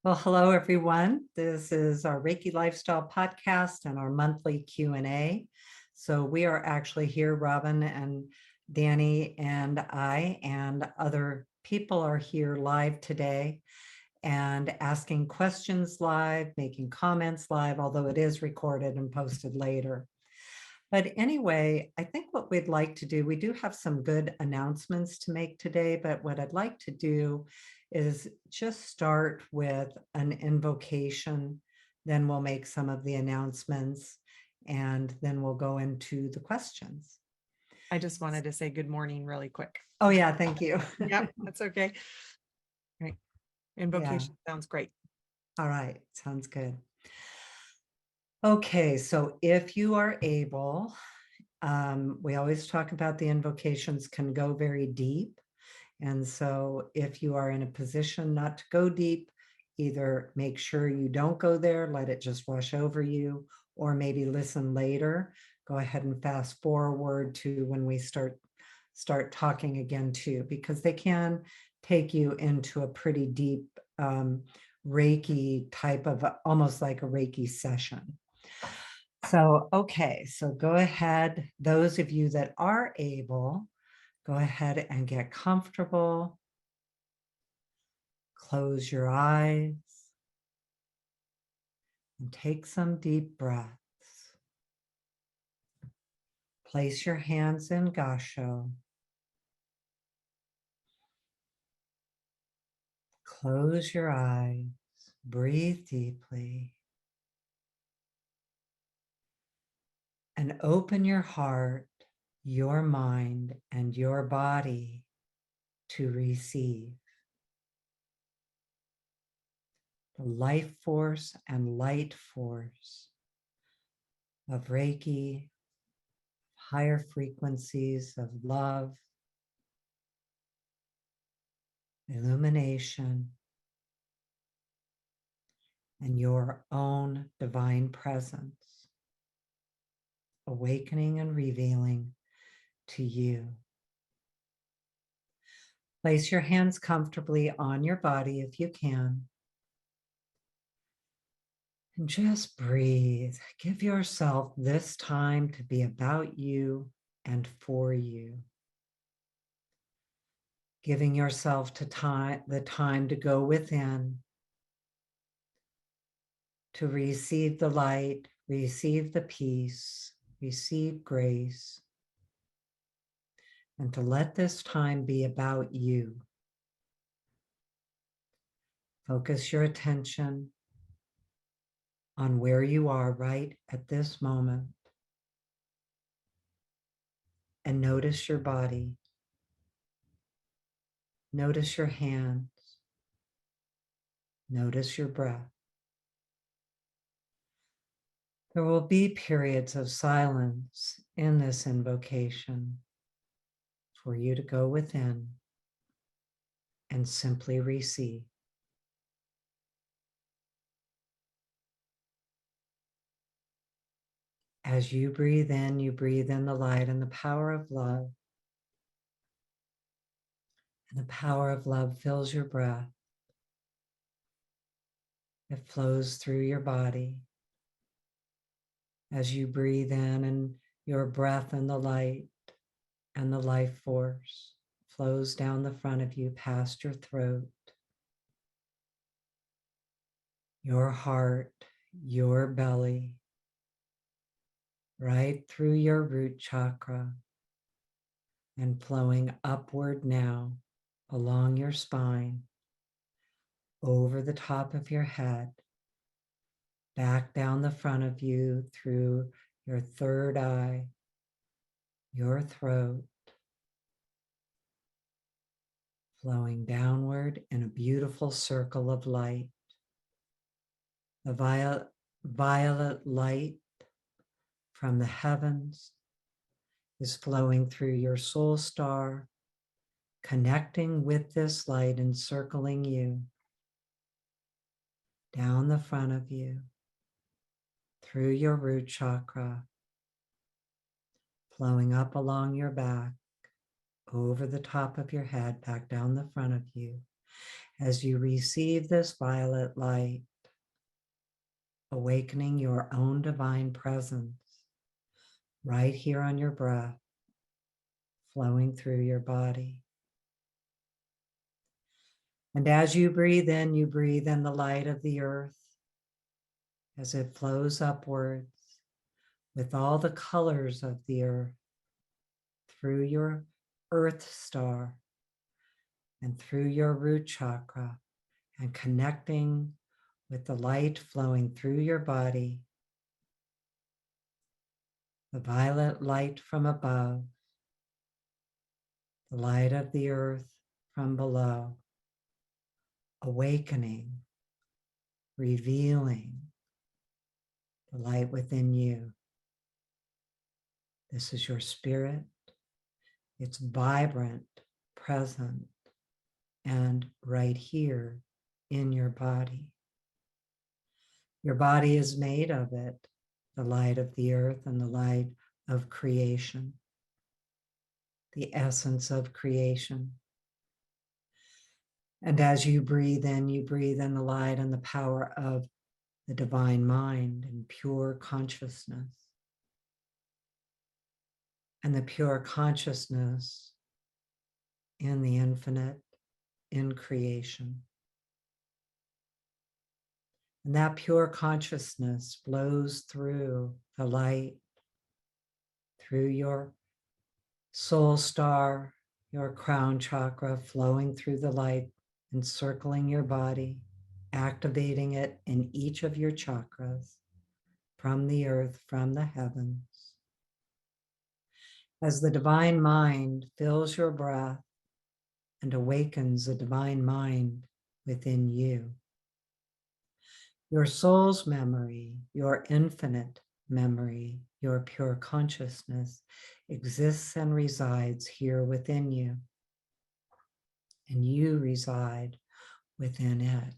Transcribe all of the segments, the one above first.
Well, hello everyone. This is our Reiki Lifestyle Podcast and our monthly Q&A. So we are actually here, Robyn and Danny and I and other people are here live today and asking questions live, making comments live, although it is recorded and posted later. But anyway, I think what we'd like to do, we do have some good announcements to make today, but what I'd like to do is just start with an invocation. Then we'll make some of the announcements and then we'll go into the questions. I just wanted to say good morning really quick. Oh yeah, thank you. Yep, that's okay. Right. Invocation sounds great. All right, sounds good. Okay, so if you are able, we always talk about the invocations can go very deep. And so if you are in a position not to go deep, either make sure you don't go there, let it just wash over you, or maybe listen later. Go ahead and fast forward to when we start talking again too, because they can take you into a pretty deep Reiki type of almost like a Reiki session. So, okay, so go ahead. Those of you that are able, go ahead and get comfortable. Close your eyes and take some deep breaths. Place your hands in Gasho. Close your eyes. Breathe deeply. And open your heart, your mind, and your body to receive the life force and light force of Reiki, higher frequencies of love, illumination, and your own divine presence, awakening and revealing to you. Place your hands comfortably on your body if you can. And just breathe. Give yourself this time to be about you and for you. Giving yourself the time to go within, to receive the light, receive the peace, receive grace, and to let this time be about you. Focus your attention on where you are right at this moment and notice your body. Notice your hands. Notice your breath. There will be periods of silence in this invocation for you to go within and simply receive. As you breathe in the light and the power of love. And the power of love fills your breath. It flows through your body. As you breathe in and your breath and the light and the life force flows down the front of you past your throat, your heart, your belly, right through your root chakra and flowing upward now along your spine, over the top of your head, back down the front of you through your third eye, your throat, flowing downward in a beautiful circle of light. The violet light from the heavens is flowing through your soul star, connecting with this light, encircling you, down the front of you, through your root chakra, flowing up along your back, over the top of your head, back down the front of you, As you receive this violet light, awakening your own divine presence right here on your breath, flowing through your body. And as you breathe in the light of the earth as it flows upwards with all the colors of the earth through your earth star and through your root chakra, and connecting with the light flowing through your body, the violet light from above, the light of the earth from below, awakening, revealing the light within you. This is your spirit. It's vibrant, present, and right here in your body. Your body is made of it, the light of the earth and the light of creation, the essence of creation. And as you breathe in the light and the power of the divine mind and pure consciousness. And the pure consciousness in the infinite, in creation. And that pure consciousness flows through the light, through your soul star, your crown chakra, flowing through the light, encircling your body, activating it in each of your chakras, from the earth, from the heavens. As the divine mind fills your breath and awakens the divine mind within you, your soul's memory, your infinite memory, your pure consciousness exists and resides here within you, and you reside within it.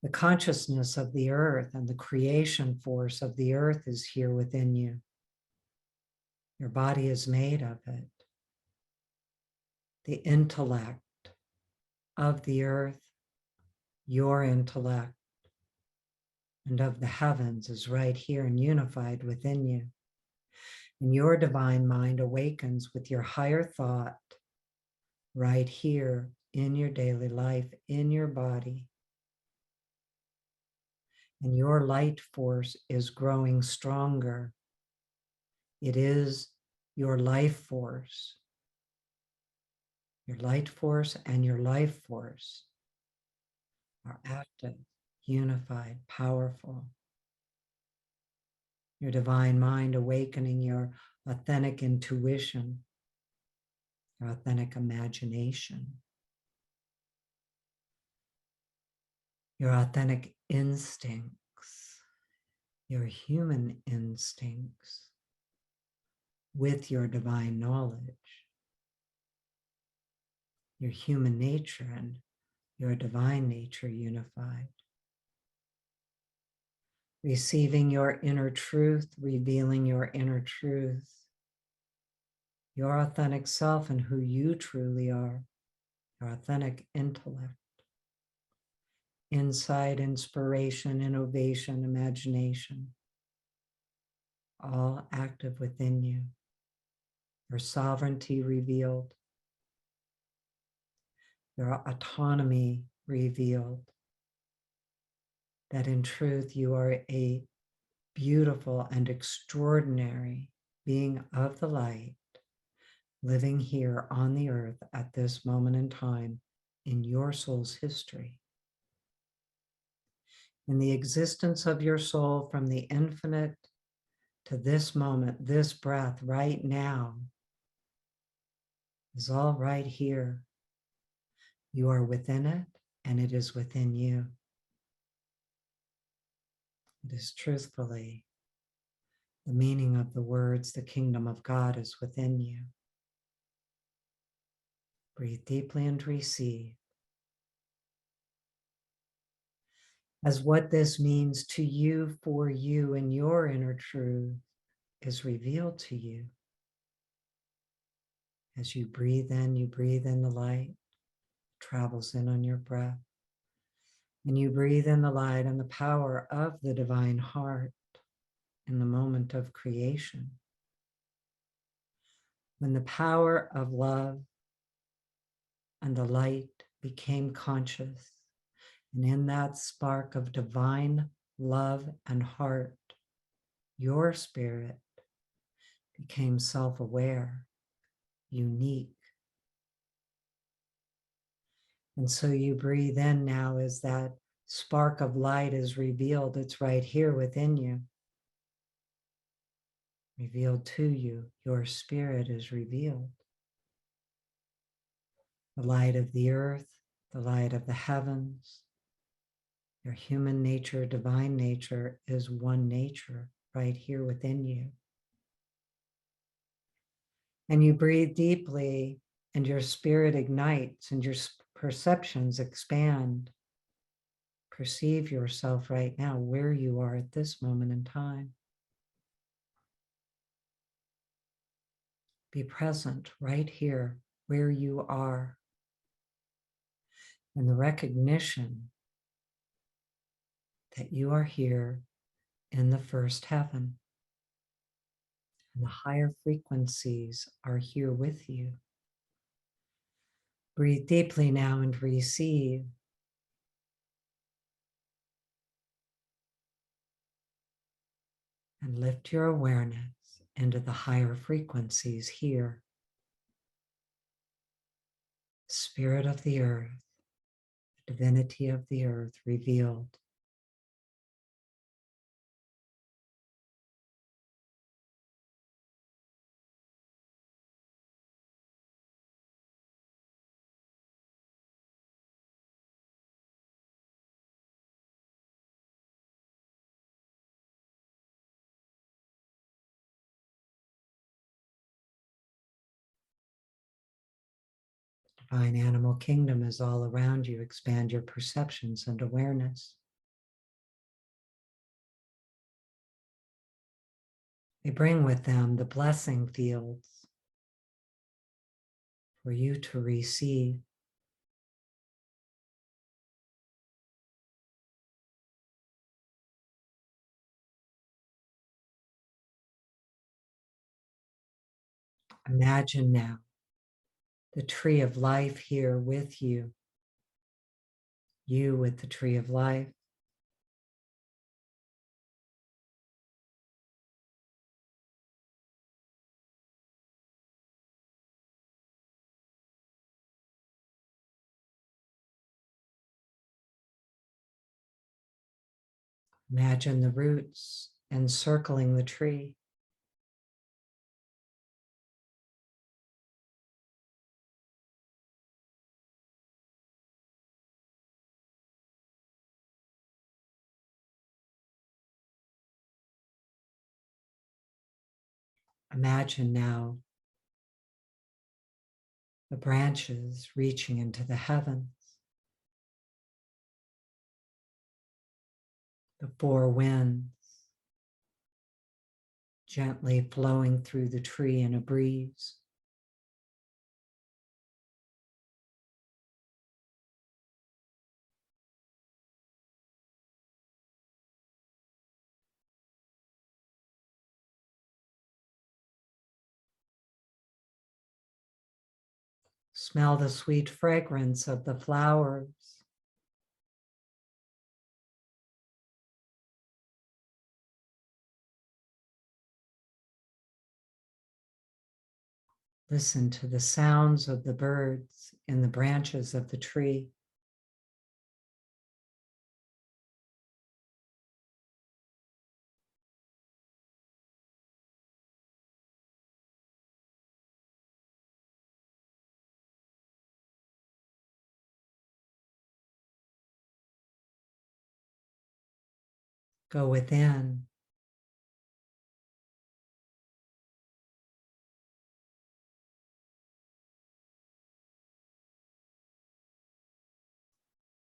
The consciousness of the earth and the creation force of the earth is here within you. Your body is made of it. The intellect of the earth, your intellect, and of the heavens is right here and unified within you. And your divine mind awakens with your higher thought right here in your daily life, in your body. And your light force is growing stronger. It is your life force. Your light force and your life force are active, unified, powerful. Your divine mind awakening your authentic intuition, your authentic imagination, your authentic instincts, your human instincts with your divine knowledge, your human nature and your divine nature unified. Receiving your inner truth, revealing your inner truth, your authentic self and who you truly are, your authentic intellect, insight, inspiration, innovation, imagination, all active within you. Your sovereignty revealed, your autonomy revealed, that in truth you are a beautiful and extraordinary being of the light, living here on the earth at this moment in time in your soul's history. In the existence of your soul from the infinite to this moment, this breath right now is all right here. You are within it and it is within you. It is truthfully the meaning of the words, the kingdom of God is within you. Breathe deeply and receive. As what this means to you, for you, and your inner truth is revealed to you. As you breathe in the light, travels in on your breath. And you breathe in the light and the power of the divine heart in the moment of creation. When the power of love and the light became conscious, and in that spark of divine love and heart, your spirit became self-aware, unique. And so you breathe in now as that spark of light is revealed. It's right here within you. Revealed to you, your spirit is revealed. The light of the earth, the light of the heavens, your human nature, divine nature is one nature right here within you. And you breathe deeply and your spirit ignites and your perceptions expand. Perceive yourself right now where you are at this moment in time. Be present right here where you are. And the recognition that you are here in the first heaven. And the higher frequencies are here with you. Breathe deeply now and receive. And lift your awareness into the higher frequencies here. Spirit of the earth, divinity of the earth revealed. Divine animal kingdom is all around you. Expand your perceptions and awareness. They bring with them the blessing fields for you to receive. Imagine now the tree of life here with you. You with the tree of life. Imagine the roots encircling the tree. Imagine now the branches reaching into the heavens, the four winds gently flowing through the tree in a breeze. Smell the sweet fragrance of the flowers. Listen to the sounds of the birds in the branches of the tree. Go within.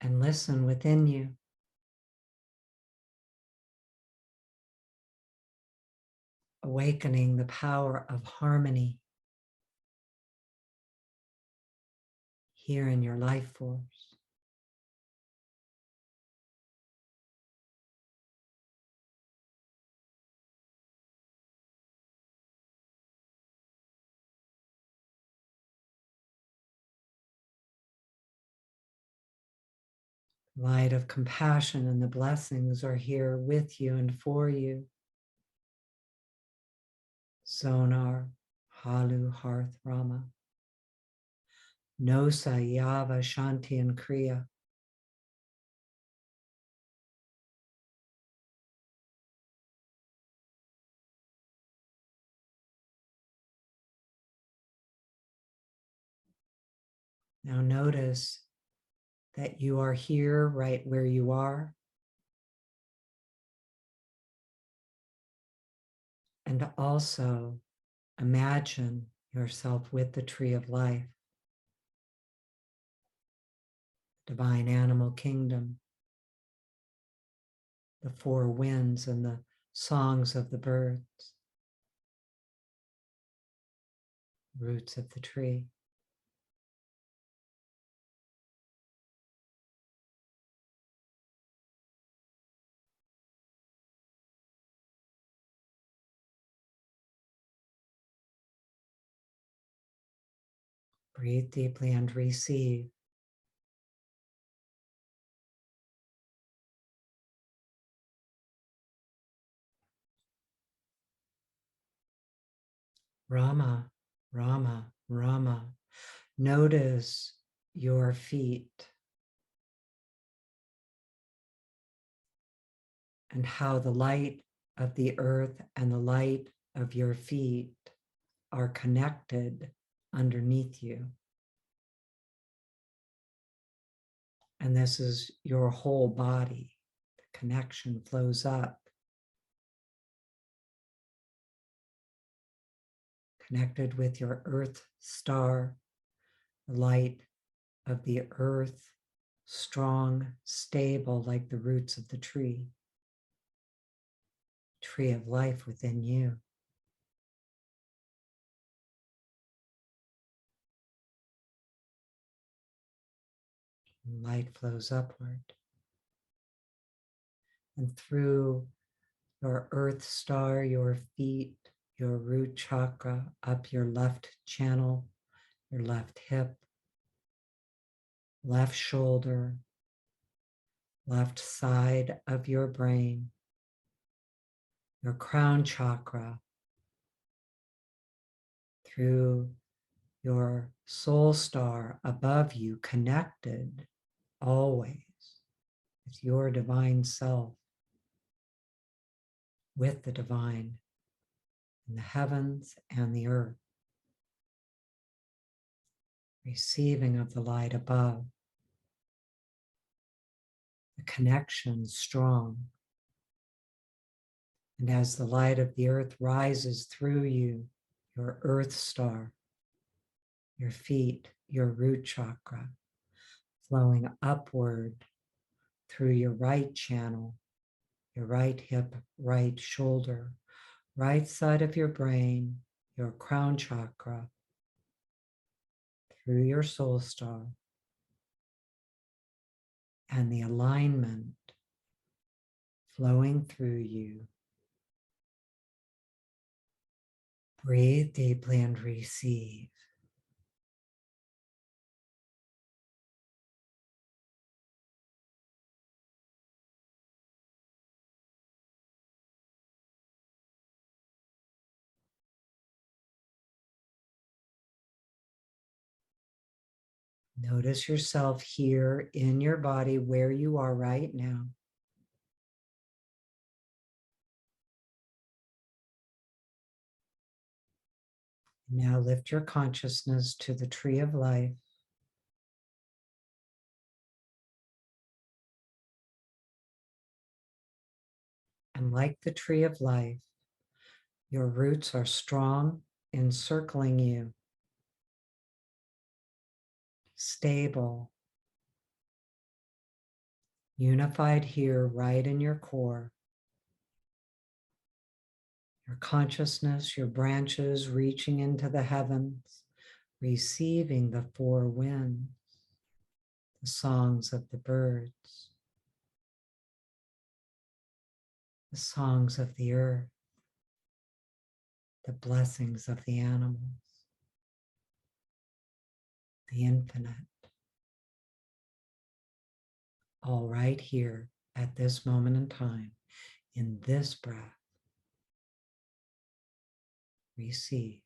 And listen within you. Awakening the power of harmony, here in your life force. Light of compassion and the blessings are here with you and for you. Sonar, Halu, Hearth, Rama. Nosa, Yava, Shanti, and Kriya. Now notice that you are here right where you are. And also imagine yourself with the tree of life, divine animal kingdom, the four winds and the songs of the birds, roots of the tree. Breathe deeply and receive. Rama, Rama, Rama. Notice your feet and how the light of the earth and the light of your feet are connected underneath you. And this is your whole body. The connection flows up, connected with your earth star, the light of the earth, strong, stable like the roots of the tree of life within you. Light flows upward. And through your earth star, your feet, your root chakra, up your left channel, your left hip, left shoulder, left side of your brain, your crown chakra, through your soul star above you, connected always with your divine self, with the divine in the heavens and the earth, receiving of the light above, the connection strong. And as the light of the earth rises through you, your earth star, your feet, your root chakra, flowing upward through your right channel, your right hip, right shoulder, right side of your brain, your crown chakra, through your soul star, and the alignment flowing through you. Breathe deeply and receive. Notice yourself here in your body where you are right now. Now lift your consciousness to the tree of life. And like the tree of life, your roots are strong, encircling you, stable, unified here right in your core. Your consciousness, your branches reaching into the heavens, receiving the four winds. the songs of the birds, the songs of the earth, the blessings of the animals, the infinite, all right here at this moment in time, in this breath. Receive.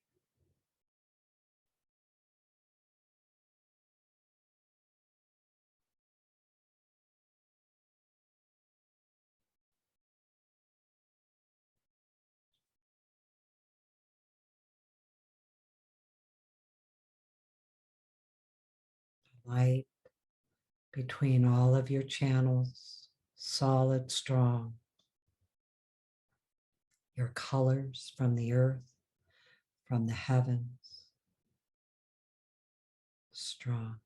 Light between all of your channels, solid, strong. Your colors from the earth, from the heavens, strong.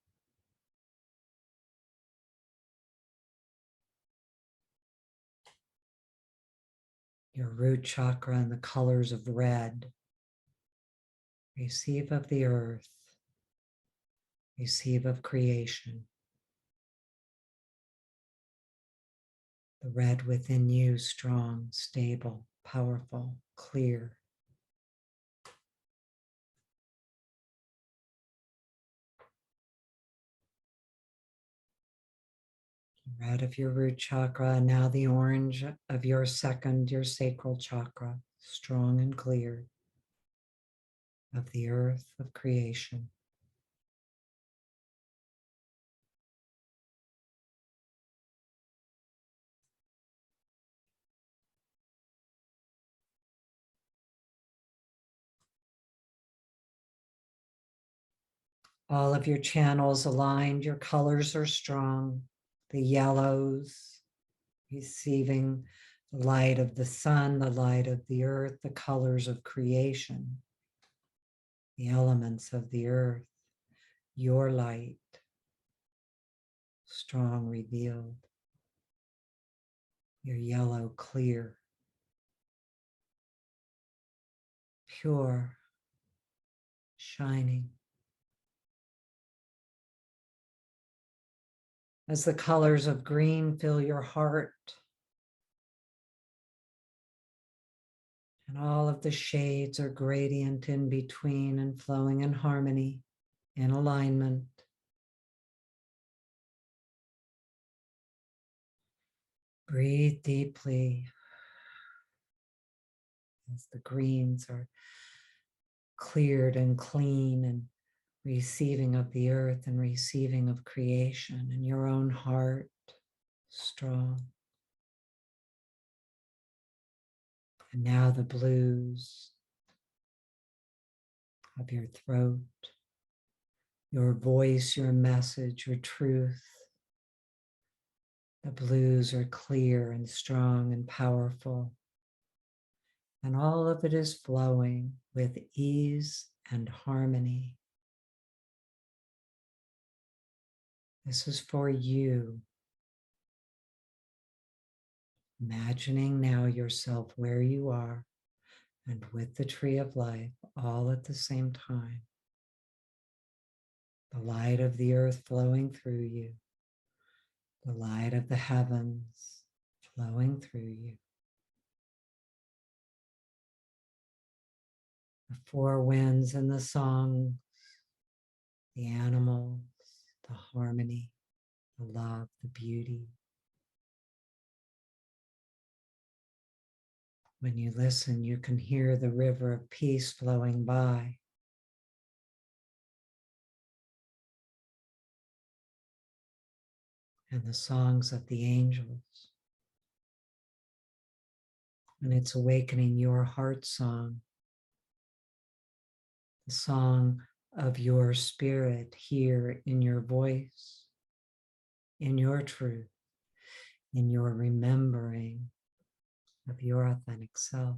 Your root chakra and the colors of red. Receive of the earth, receive of creation. The red within you, strong, stable, powerful, clear. Red of your root chakra, and now the orange of your second, your sacral chakra, strong and clear, of the earth of creation. All of your channels aligned, your colors are strong. The yellows, receiving the light of the sun, the light of the earth, the colors of creation, the elements of the earth, your light, strong, revealed. Your yellow, clear, pure, shining. As the colors of green fill your heart, and all of the shades are gradient in between and flowing in harmony, in alignment. Breathe deeply as the greens are cleared and clean and receiving of the earth and receiving of creation, and your own heart strong. And now the blues of your throat, your voice, your message, your truth. The blues are clear and strong and powerful. And all of it is flowing with ease and harmony. This is for you. Imagining now yourself where you are and with the tree of life all at the same time. The light of the earth flowing through you. The light of the heavens flowing through you. The four winds and the song, the animals, the harmony, the love, the beauty. When you listen, you can hear the river of peace flowing by. And the songs of the angels. And it's awakening your heart song, the song of your spirit here in your voice, in your truth, in your remembering of your authentic self.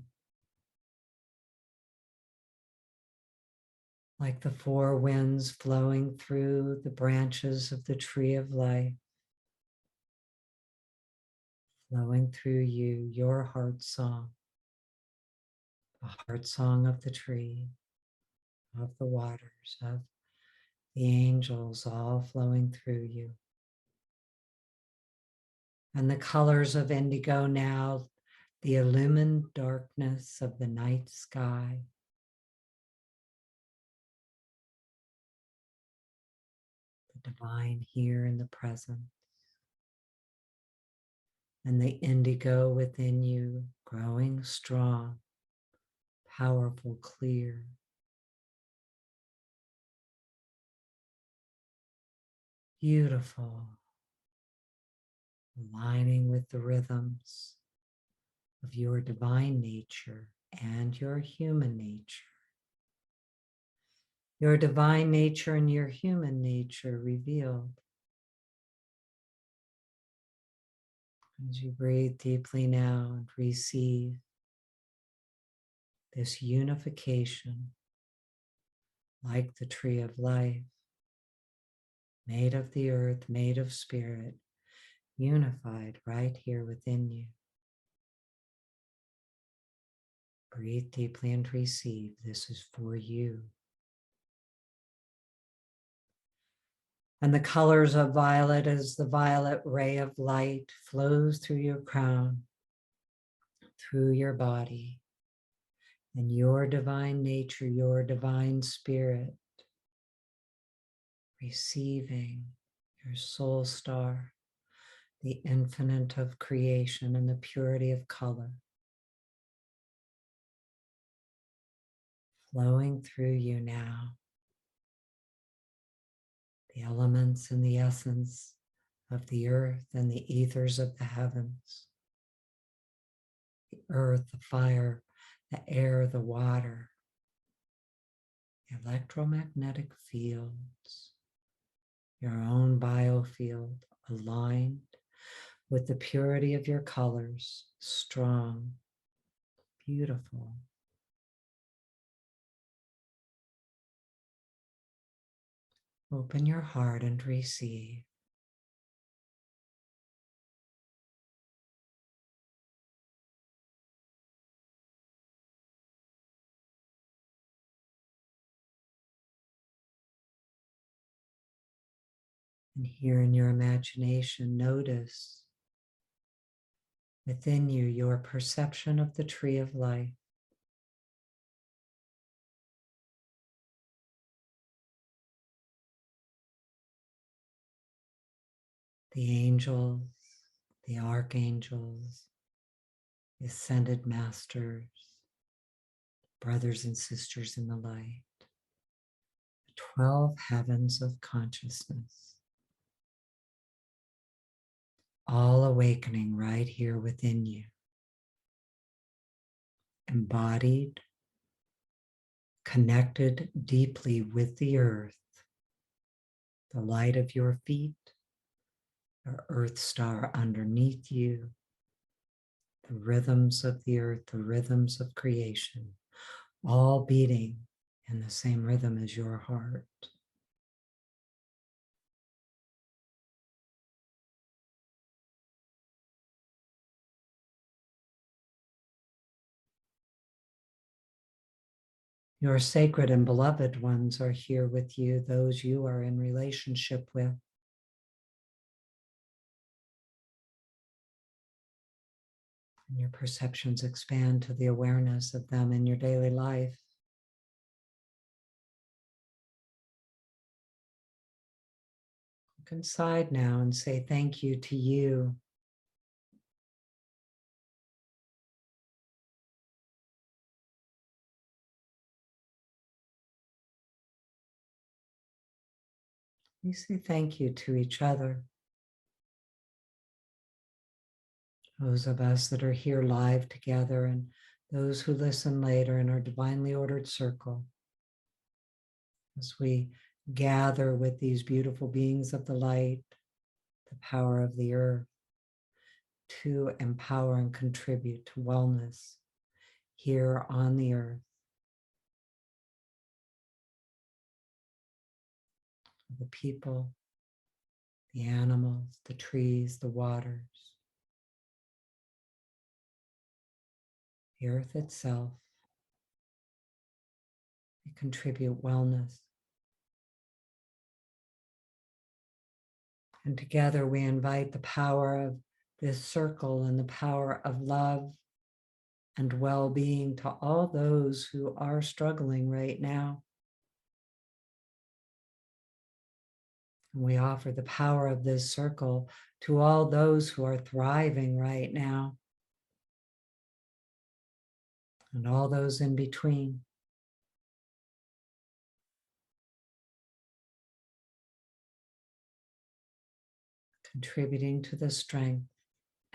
Like the four winds flowing through the branches of the tree of life, flowing through you, your heart song, the heart song of the tree, of the waters, of the angels all flowing through you. And the colors of indigo now, the illumined darkness of the night sky. The divine here in the present. And the indigo within you growing strong, powerful, clear. Beautiful. Aligning with the rhythms of your divine nature and your human nature. Your divine nature and your human nature revealed. As you breathe deeply now and receive this unification, like the tree of life, made of the earth, made of spirit, unified right here within you. Breathe deeply and receive. This is for you. And the colors of violet as the violet ray of light flows through your crown, through your body, and your divine nature, your divine spirit, receiving your soul star, the infinite of creation and the purity of color, flowing through you now. The elements and the essence of the earth and the ethers of the heavens, the earth, the fire, the air, the water, the electromagnetic fields, your own biofield aligned with the purity of your colors, strong, beautiful. Open your heart and receive. And here in your imagination, notice within you your perception of the tree of life. The angels, the archangels, the ascended masters, brothers and sisters in the light, the 12 heavens of consciousness, all awakening right here within you, embodied, connected deeply with the earth, the light of your feet, the earth star underneath you, the rhythms of the earth, the rhythms of creation, all beating in the same rhythm as your heart. Your sacred and beloved ones are here with you, those you are in relationship with. And your perceptions expand to the awareness of them in your daily life. Look inside now and say thank you to you. We say thank you to each other. Those of us that are here live together and those who listen later in our divinely ordered circle. As we gather with these beautiful beings of the light, the power of the earth, to empower and contribute to wellness here on the earth. The people, the animals, the trees, the waters, the earth itself. They contribute wellness. And together we invite the power of this circle and the power of love and well-being to all those who are struggling right now. We offer the power of this circle to all those who are thriving right now and all those in between. Contributing to the strength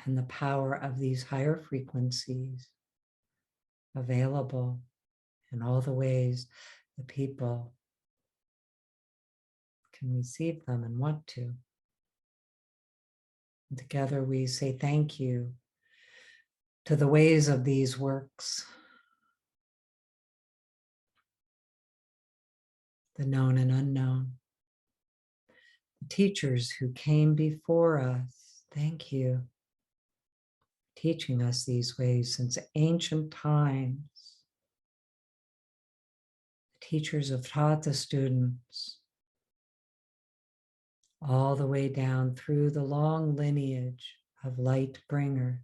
and the power of these higher frequencies available in all the ways the people can receive them and want to. And together we say thank you to the ways of these works, the known and unknown, the teachers who came before us. Thank you, teaching us these ways since ancient times. The teachers have taught the students all the way down through the long lineage of light bringers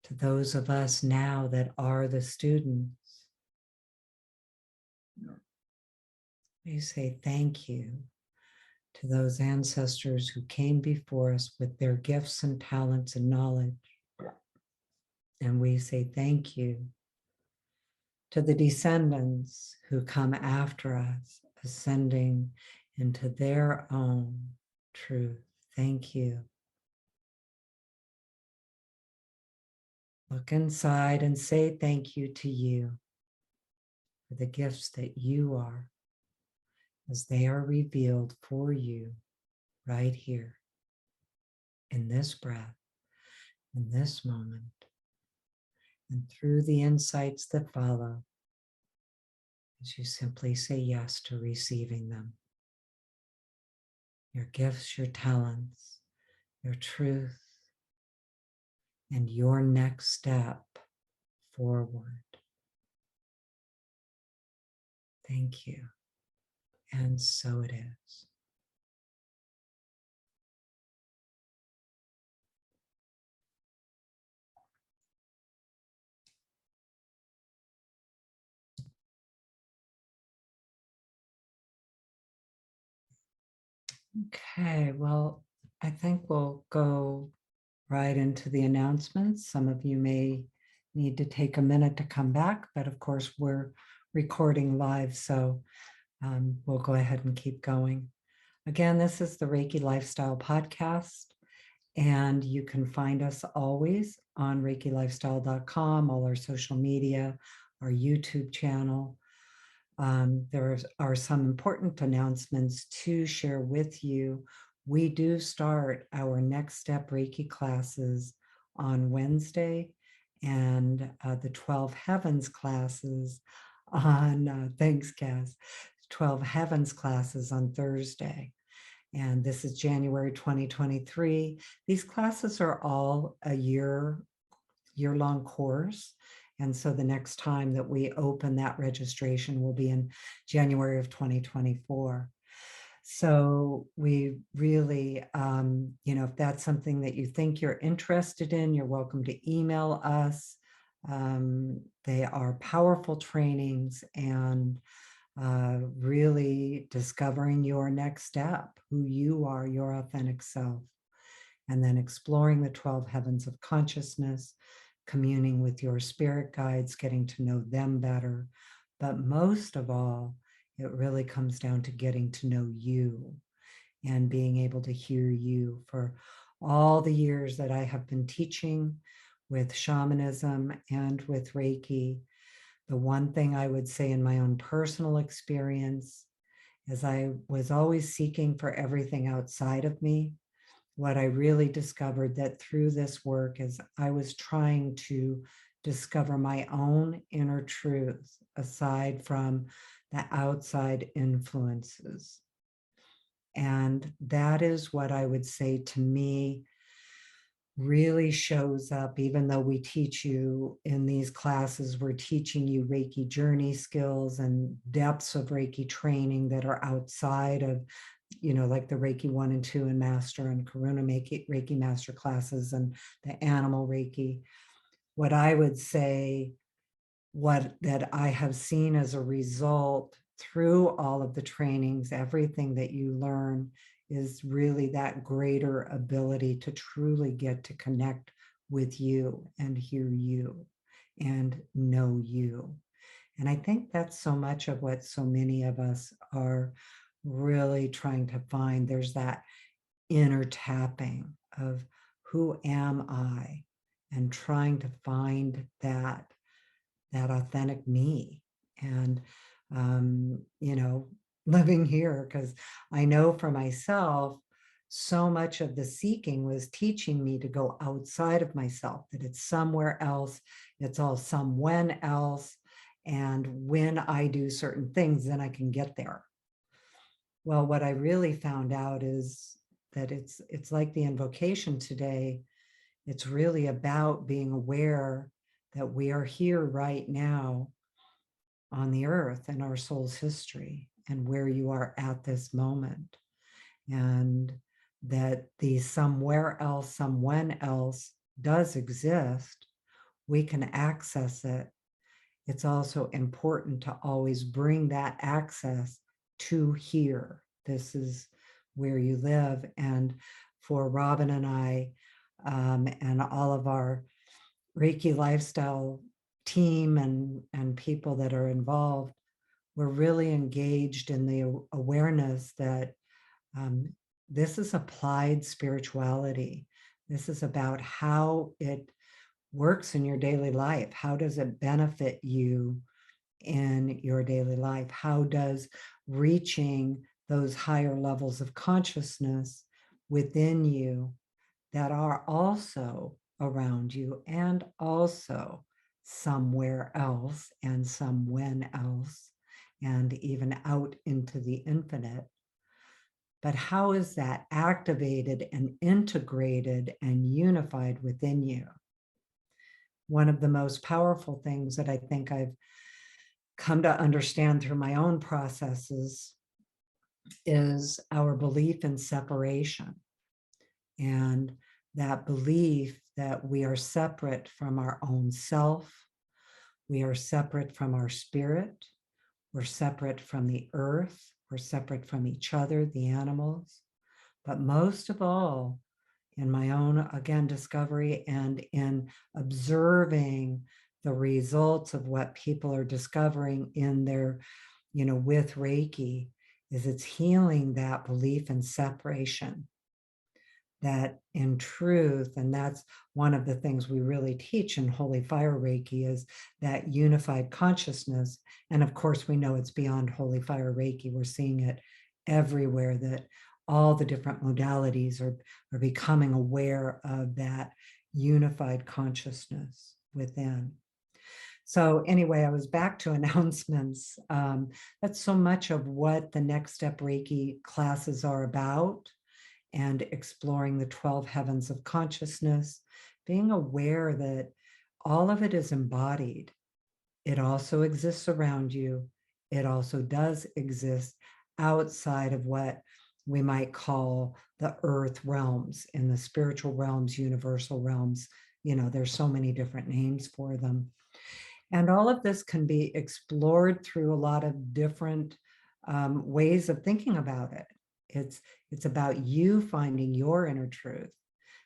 to those of us now that are the students. We say thank you to those ancestors who came before us with their gifts and talents and knowledge. And we say thank you to the descendants who come after us, ascending into their own truth. Thank you. Look inside and say thank you to you for the gifts that you are, as they are revealed for you right here in this breath, in this moment, and through the insights that follow, as you simply say yes to receiving them. Your gifts, your talents, your truth, and your next step forward. Thank you. And so it is. Okay, well, I think we'll go right into the announcements. Some of you may need to take a minute to come back, but of course we're recording live, so we'll go ahead and keep going. Again, this is the Reiki Lifestyle Podcast, and you can find us always on ReikiLifestyle.com, all our social media, our YouTube channel. There are some important announcements to share with you. We do start our Next Step Reiki classes on Wednesday, and the 12 Heavens classes on, thanks, Cass, 12 Heavens classes on Thursday. And this is January 2023. These classes are all a year-long course. And so the next time that we open that registration will be in January of 2024. So we really, if that's something that you think you're interested in, you're welcome to email us. They are powerful trainings and really discovering your next step, who you are, your authentic self, and then exploring the 12 heavens of consciousness, communing with your spirit guides, getting to know them better. But most of all, it really comes down to getting to know you and being able to hear you. For all the years that I have been teaching with shamanism and with Reiki, the one thing I would say in my own personal experience is I was always seeking for everything outside of me. What I really discovered that through this work is I was trying to discover my own inner truth aside from the outside influences. And that is what I would say to me really shows up, even though we teach you in these classes, we're teaching you Reiki journey skills and depths of Reiki training that are outside of like the Reiki 1 and 2 and Master and Karuna Reiki Master classes and the Animal Reiki. What I would say, that I have seen as a result through all of the trainings, everything that you learn, is really that greater ability to truly get to connect with you and hear you and know you. And I think that's so much of what so many of us are really trying to find. There's that inner tapping of who am I, and trying to find that authentic me. And living here, because I know for myself, so much of the seeking was teaching me to go outside of myself, that it's somewhere else, it's all someone else, and when I do certain things, then I can get there. Well, what I really found out is that it's like the invocation today. It's really about being aware that we are here right now on the earth in our soul's history, and where you are at this moment. And that the somewhere else, someone else does exist. We can access it. It's also important to always bring that access to here. This is where you live. And for Robyn and I, and all of our Reiki lifestyle team and people that are involved, we're really engaged in the awareness that this is applied spirituality. This is about how it works in your daily life. How does it benefit you in your daily life? How does reaching those higher levels of consciousness within you that are also around you and also somewhere else and somewhen else and even out into the infinite? But how is that activated and integrated and unified within you? One of the most powerful things that I think I've come to understand through my own processes is our belief in separation, and that belief that we are separate from our own self, we are separate from our spirit, we're separate from the earth, we're separate from each other, the animals. But most of all, in my own, again, discovery and in observing the results of what people are discovering in their, with Reiki, is it's healing that belief in separation. That in truth, and that's one of the things we really teach in Holy Fire Reiki, is that unified consciousness. And of course, we know it's beyond Holy Fire Reiki. We're seeing it everywhere, that all the different modalities are becoming aware of that unified consciousness within. So anyway, I was back to announcements. That's so much of what the Next Step Reiki classes are about, and exploring the 12 heavens of consciousness, being aware that all of it is embodied. It also exists around you. It also does exist outside of what we might call the earth realms, in the spiritual realms, universal realms. There's so many different names for them. And all of this can be explored through a lot of different ways of thinking about it. It's about you finding your inner truth.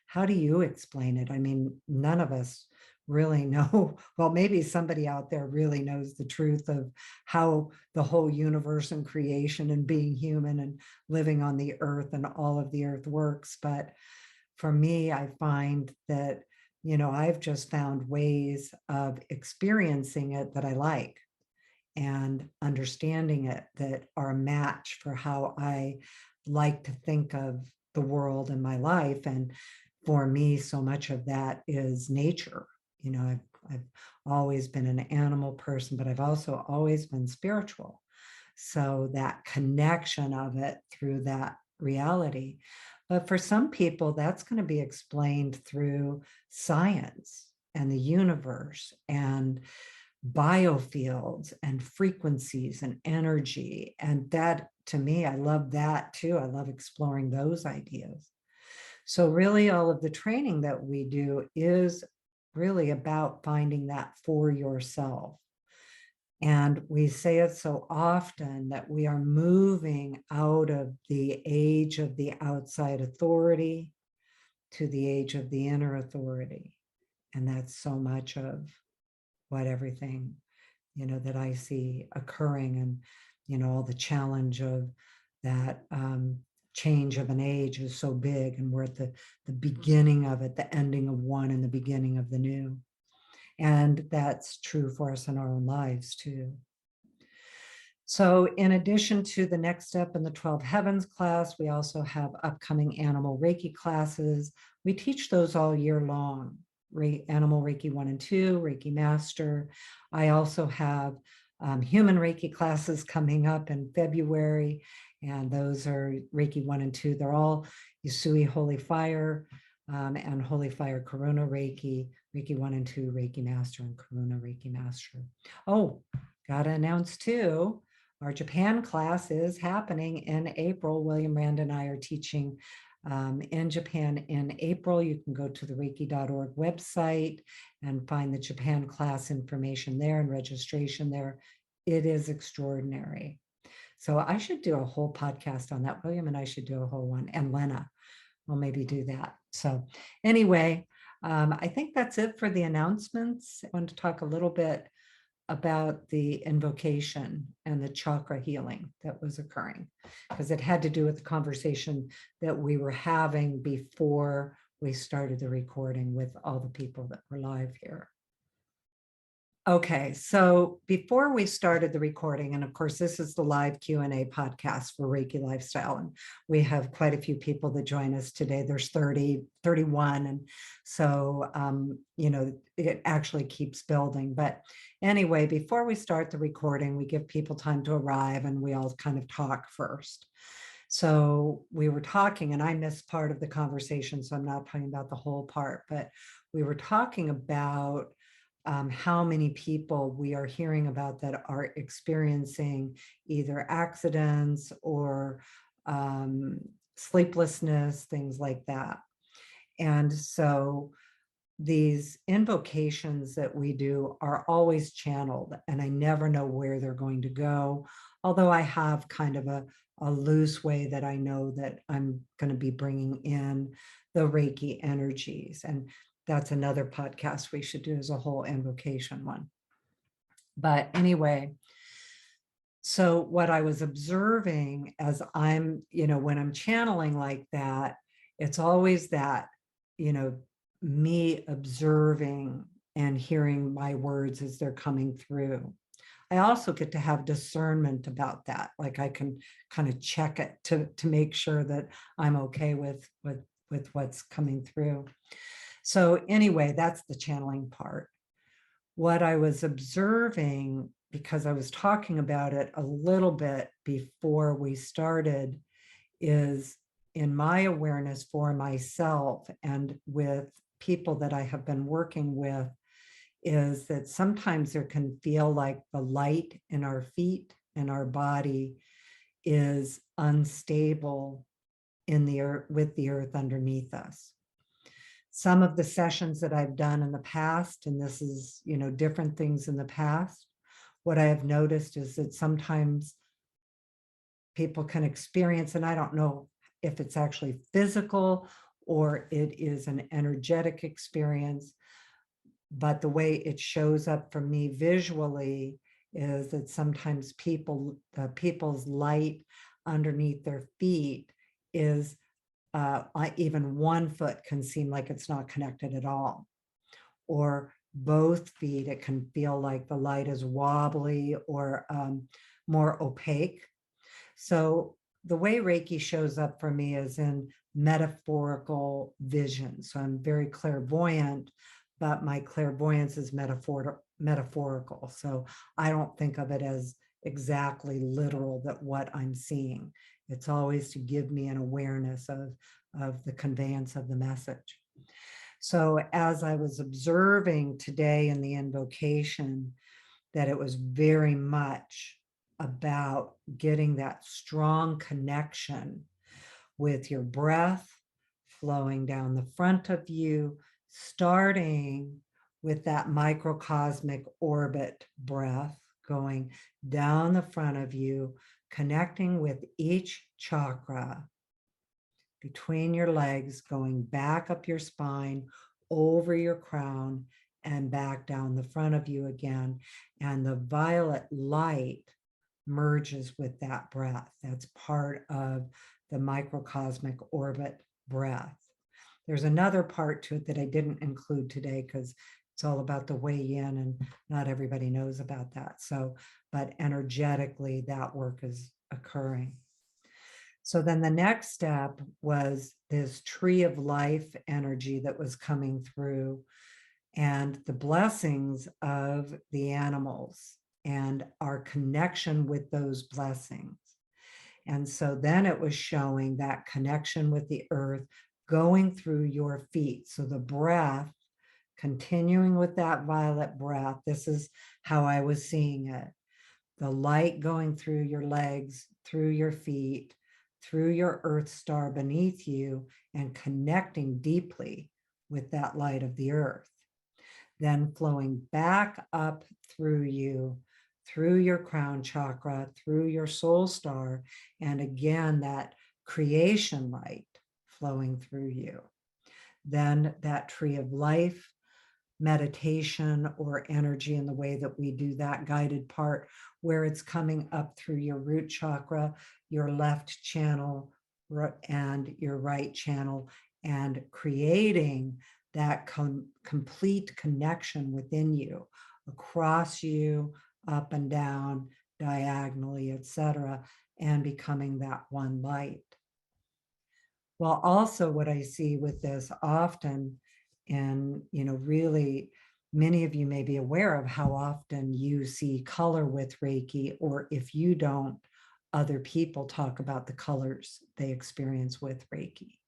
How do you explain it? I mean, none of us really know. Well, maybe somebody out there really knows the truth of how the whole universe and creation and being human and living on the earth and all of the earth works. But for me, I find that, I've just found ways of experiencing it that I like, and understanding it, that are a match for how I like to think of the world and my life. And for me, so much of that is nature. I've always been an animal person, but I've also always been spiritual. So that connection of it through that reality. But for some people, that's going to be explained through science and the universe and biofields and frequencies and energy. And that to me, I love that too. I love exploring those ideas. So really all of the training that we do is really about finding that for yourself. And we say it so often that we are moving out of the age of the outside authority to the age of the inner authority. And that's so much of what everything, that I see occurring, and, all the challenge of that change of an age is so big, and we're at the beginning of it, the ending of one and the beginning of the new. And that's true for us in our own lives too. So in addition to the next step in the 12 heavens class, we also have upcoming animal Reiki classes. We teach those all year long. Animal Reiki 1 and 2, Reiki Master. I also have human Reiki classes coming up in February, and those are Reiki 1 and 2. They're all Usui Holy Fire and Holy Fire Karuna Reiki, Reiki 1 and 2, Reiki Master, and Karuna Reiki Master. Oh, gotta announce too, our Japan class is happening in April. William Rand and I are teaching in Japan in April. You can go to the reiki.org website and find the Japan class information there and registration there. It is extraordinary. So I should do a whole podcast on that, William, and I should do a whole one. And Lena will maybe do that. So anyway, I think that's it for the announcements. I want to talk a little bit about the invocation and the chakra healing that was occurring, because it had to do with the conversation that we were having before we started the recording with all the people that were live here. Okay, so before we started the recording, and of course, this is the live Q&A podcast for Reiki Lifestyle, and we have quite a few people that join us today. There's 31, and so, it actually keeps building. But anyway, before we start the recording, we give people time to arrive, and we all kind of talk first. So we were talking, and I missed part of the conversation, so I'm not talking about the whole part, but we were talking about how many people we are hearing about that are experiencing either accidents or sleeplessness, things like that. And so these invocations that we do are always channeled, and I never know where they're going to go. Although I have kind of a loose way that I know that I'm going to be bringing in the Reiki energies. And that's another podcast we should do, as a whole invocation one. But anyway, so what I was observing as I'm, when I'm channeling like that, it's always that, me observing and hearing my words as they're coming through. I also get to have discernment about that. Like I can kind of check it to make sure that I'm okay with what's coming through. So anyway, that's the channeling part. What I was observing, because I was talking about it a little bit before we started, is in my awareness for myself and with people that I have been working with, is that sometimes there can feel like the light in our feet and our body is unstable in the earth, with the earth underneath us. Some of the sessions that I've done in the past, and this is, different things in the past, what I have noticed is that sometimes people can experience, and I don't know if it's actually physical or it is an energetic experience, but the way it shows up for me visually is that sometimes people's light underneath their feet is even 1 foot can seem like it's not connected at all, or both feet, it can feel like the light is wobbly or more opaque. So the way Reiki shows up for me is in metaphorical vision. So I'm very clairvoyant, but my clairvoyance is metaphorical. So I don't think of it as exactly literal, that what I'm seeing. It's always to give me an awareness of the conveyance of the message. So as I was observing today in the invocation, that it was very much about getting that strong connection with your breath flowing down the front of you, starting with that microcosmic orbit breath going down the front of you, connecting with each chakra between your legs, going back up your spine, over your crown, and back down the front of you again. And the violet light merges with that breath. That's part of the microcosmic orbit breath. There's another part to it that I didn't include today because it's all about the way in and not everybody knows about that. So, but energetically, that work is occurring. So then the next step was this tree of life energy that was coming through and the blessings of the animals and our connection with those blessings. And so then it was showing that connection with the earth going through your feet. So the breath, continuing with that violet breath, this is how I was seeing it. The light going through your legs, through your feet, through your earth star beneath you, and connecting deeply with that light of the earth. Then flowing back up through you, through your crown chakra, through your soul star, and again, that creation light flowing through you. Then that tree of life meditation or energy in the way that we do that guided part, where it's coming up through your root chakra, your left channel, and your right channel, and creating that complete connection within you, across you, up and down, diagonally, etc., and becoming that one light. Well, also what I see with this often, and really many of you may be aware of how often you see color with Reiki, or if you don't, other people talk about the colors they experience with Reiki.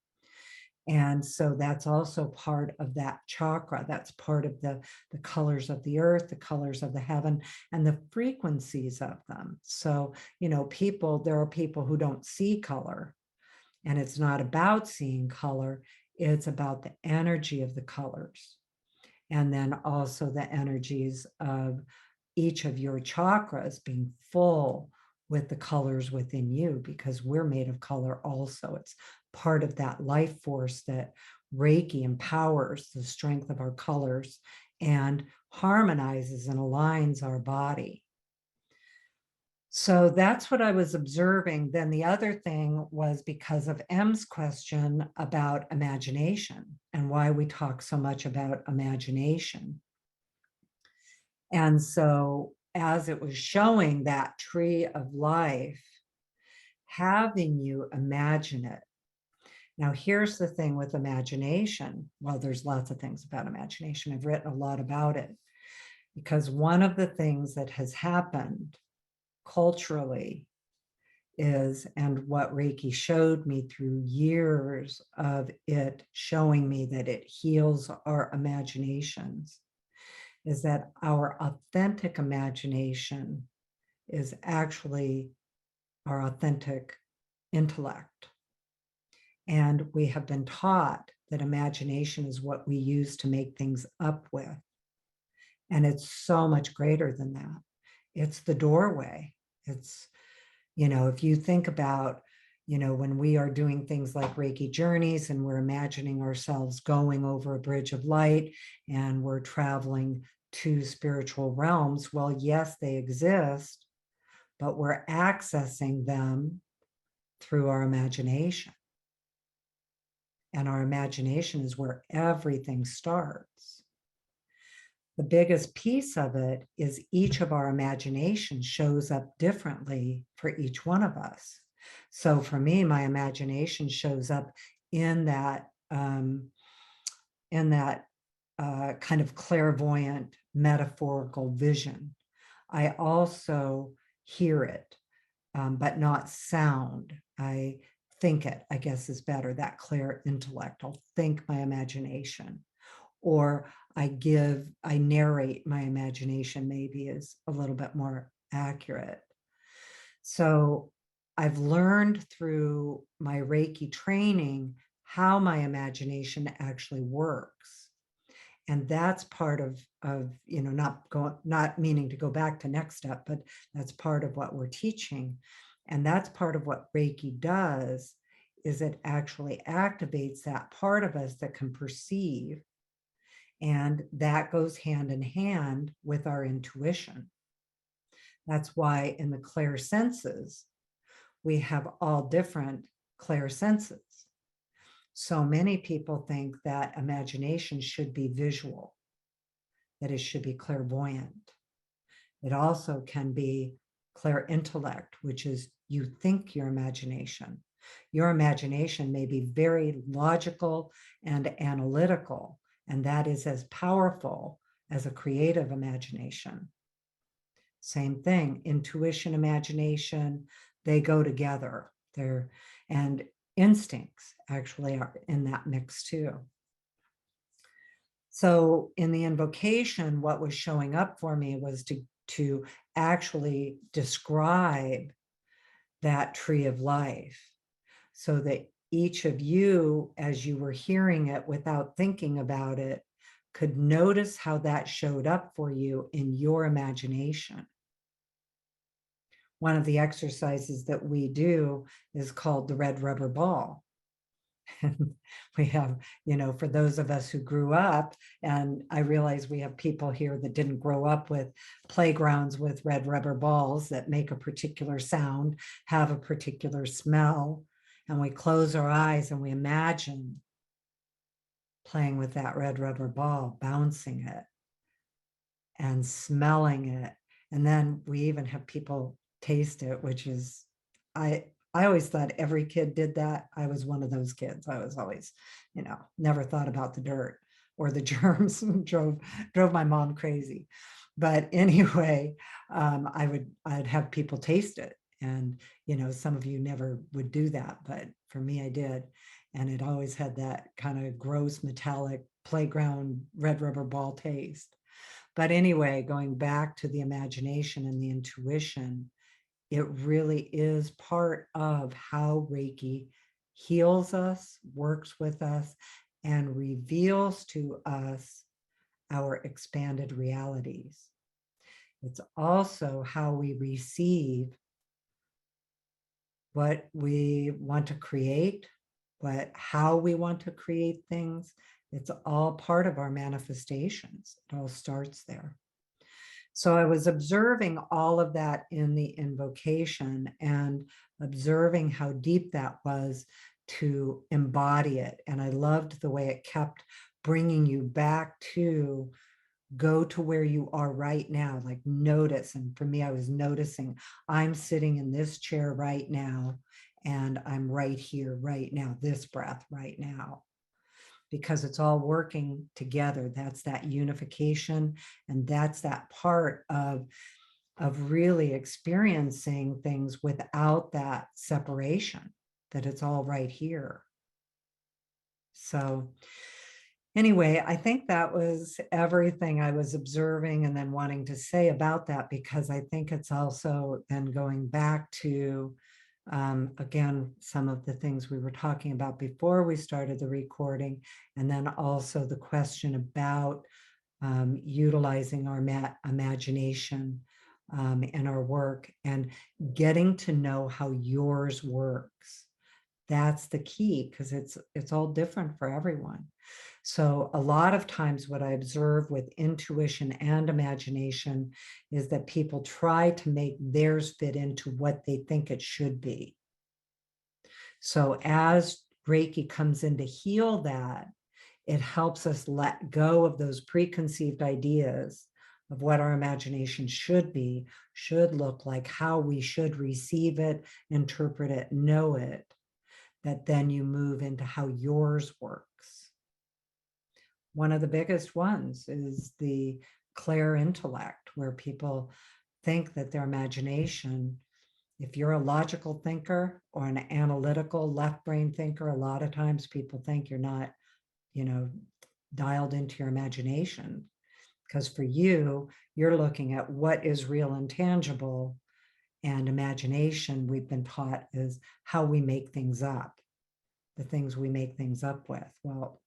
And so that's also part of that chakra. That's part of the colors of the earth, the colors of the heaven, and the frequencies of them. So, there are people who don't see color. And it's not about seeing color, it's about the energy of the colors. And then also the energies of each of your chakras being full with the colors within you, because we're made of color also. It's part of that life force that Reiki empowers the strength of our colors and harmonizes and aligns our body. So that's what I was observing. Then the other thing was because of M's question about imagination and why we talk so much about imagination. And so as it was showing that tree of life, having you imagine it. Now, here's the thing with imagination. Well, there's lots of things about imagination. I've written a lot about it because one of the things that has happened culturally is, and what Reiki showed me through years of it showing me that it heals our imaginations, is that our authentic imagination is actually our authentic intellect. And we have been taught that imagination is what we use to make things up with. And it's so much greater than that. It's the doorway. It's, if you think about, when we are doing things like Reiki journeys and we're imagining ourselves going over a bridge of light and we're traveling to spiritual realms, well, yes, they exist, but we're accessing them through our imagination. And our imagination is where everything starts. The biggest piece of it is each of our imagination shows up differently for each one of us. So for me, my imagination shows up in that kind of clairvoyant metaphorical vision. I also hear it, but not sound. I think it, I guess, is better, that clear intellect. I'll think my imagination, or I narrate my imagination, maybe is a little bit more accurate. So I've learned through my Reiki training how my imagination actually works. And that's part of not meaning to go back to next step, but that's part of what we're teaching. And that's part of what Reiki does, is it actually activates that part of us that can perceive. And that goes hand in hand with our intuition. That's why in the clair senses, we have all different clair senses. So many people think that imagination should be visual, that it should be clairvoyant. It also can be clair intellect, which is you think your imagination. Your imagination may be very logical and analytical, and that is as powerful as a creative imagination. Same thing, intuition, imagination, they go together. And instincts actually are in that mix too. So in the invocation, what was showing up for me was to actually describe that tree of life, so that each of you, as you were hearing it without thinking about it, could notice how that showed up for you in your imagination. One of the exercises that we do is called the red rubber ball. And we have, for those of us who grew up, and I realize we have people here that didn't grow up with playgrounds with red rubber balls that make a particular sound, have a particular smell, and we close our eyes and we imagine playing with that red rubber ball, bouncing it and smelling it. And then we even have people taste it, which is, I always thought every kid did that. I was one of those kids. I was always, never thought about the dirt or the germs. drove my mom crazy. But anyway, I'd have people taste it. And, some of you never would do that, but for me, I did. And it always had that kind of gross metallic playground red rubber ball taste. But anyway, going back to the imagination and the intuition, it really is part of how Reiki heals us, works with us, and reveals to us our expanded realities. It's also how we receive what we want to create, how we want to create things. It's all part of our manifestations. It all starts there. So I was observing all of that in the invocation and observing how deep that was to embody it. And I loved the way it kept bringing you back to go to where you are right now, like notice. And for me, I was noticing I'm sitting in this chair right now, and I'm right here right now, this breath right now, because it's all working together. That's that unification. And that's that part of really experiencing things without that separation, that it's all right here. So anyway, I think that was everything I was observing and then wanting to say about that, because I think it's also then going back to, again, some of the things we were talking about before we started the recording, and then also the question about utilizing our imagination in our work and getting to know how yours works. That's the key, because it's all different for everyone. So a lot of times what I observe with intuition and imagination is that people try to make theirs fit into what they think it should be. So as Reiki comes in to heal that, it helps us let go of those preconceived ideas of what our imagination should be, should look like, how we should receive it, interpret it, know it, that then you move into how yours works. One of the biggest ones is the clair intellect, where people think that their imagination, if you're a logical thinker or an analytical left brain thinker, a lot of times people think you're not, dialed into your imagination, because for you, you're looking at what is real and tangible, and imagination, we've been taught, is how we make things up, the things we make things up with. Well,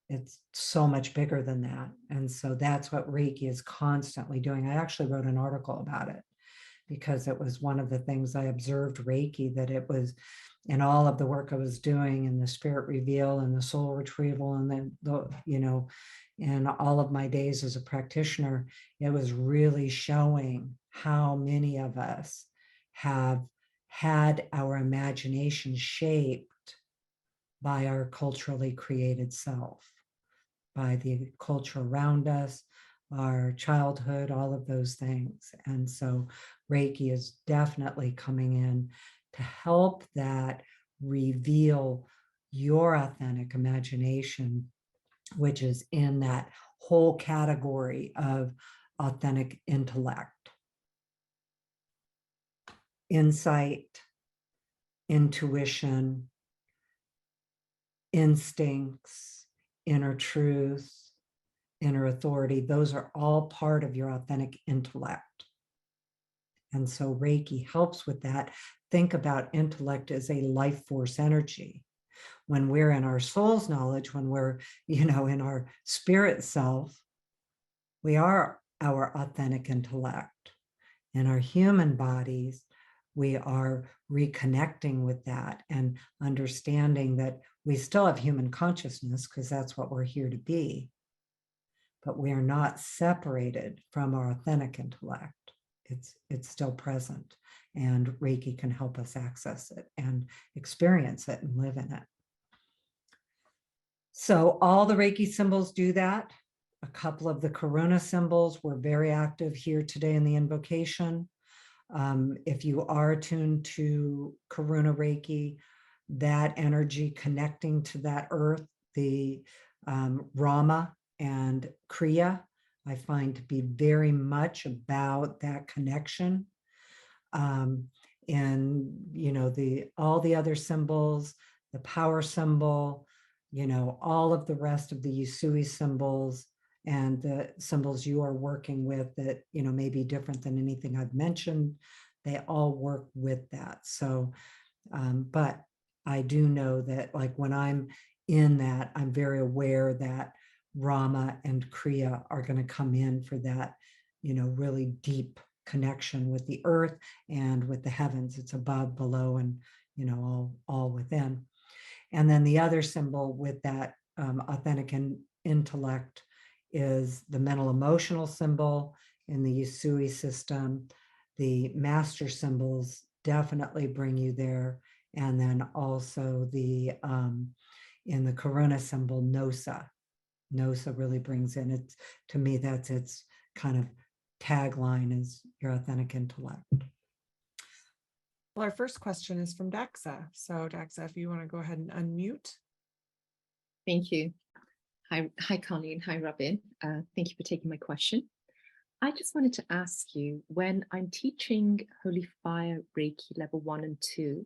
it's so much bigger than that. And so that's what Reiki is constantly doing. I actually wrote an article about it because it was one of the things I observed Reiki, that it was in all of the work I was doing in the spirit reveal and the soul retrieval, and then in all of my days as a practitioner, it was really showing how many of us have had our imagination shaped by our culturally created self, by the culture around us, our childhood, all of those things. And so Reiki is definitely coming in to help that reveal your authentic imagination, which is in that whole category of authentic intellect, insight, intuition, instincts, inner truth, inner authority. Those are all part of your authentic intellect. And so Reiki helps with that. Think about intellect as a life force energy. When we're in our soul's knowledge, when we're, in our spirit self, we are our authentic intellect. In our human bodies, we are reconnecting with that and understanding that we still have human consciousness, because that's what we're here to be. But we are not separated from our authentic intellect. It's still present, and Reiki can help us access it and experience it and live in it. So all the Reiki symbols do that. A couple of the Karuna symbols were very active here today in the invocation. If you are attuned to Karuna Reiki, that energy connecting to that earth, the Rama and Kriya, I find to be very much about that connection. And all the other symbols, the power symbol, all of the rest of the Usui symbols and the symbols you are working with that may be different than anything I've mentioned, they all work with that. So but I do know that, like, when I'm in that, I'm very aware that Rama and Kriya are going to come in for that, really deep connection with the earth and with the heavens. It's above, below, and, all within. And then the other symbol with that authentic intellect is the mental emotional symbol in the Usui system. The master symbols definitely bring you there. And then also the in the Karuna symbol, Nosa. Nosa really brings in it. To me, that's its kind of tagline, is your authentic intellect. Well, our first question is from Daxa. So Daxa, if you want to go ahead and unmute. Thank you. Hi, Colleen. Hi, Robyn. Thank you for taking my question. I just wanted to ask you, when I'm teaching Holy Fire Reiki level 1 and 2,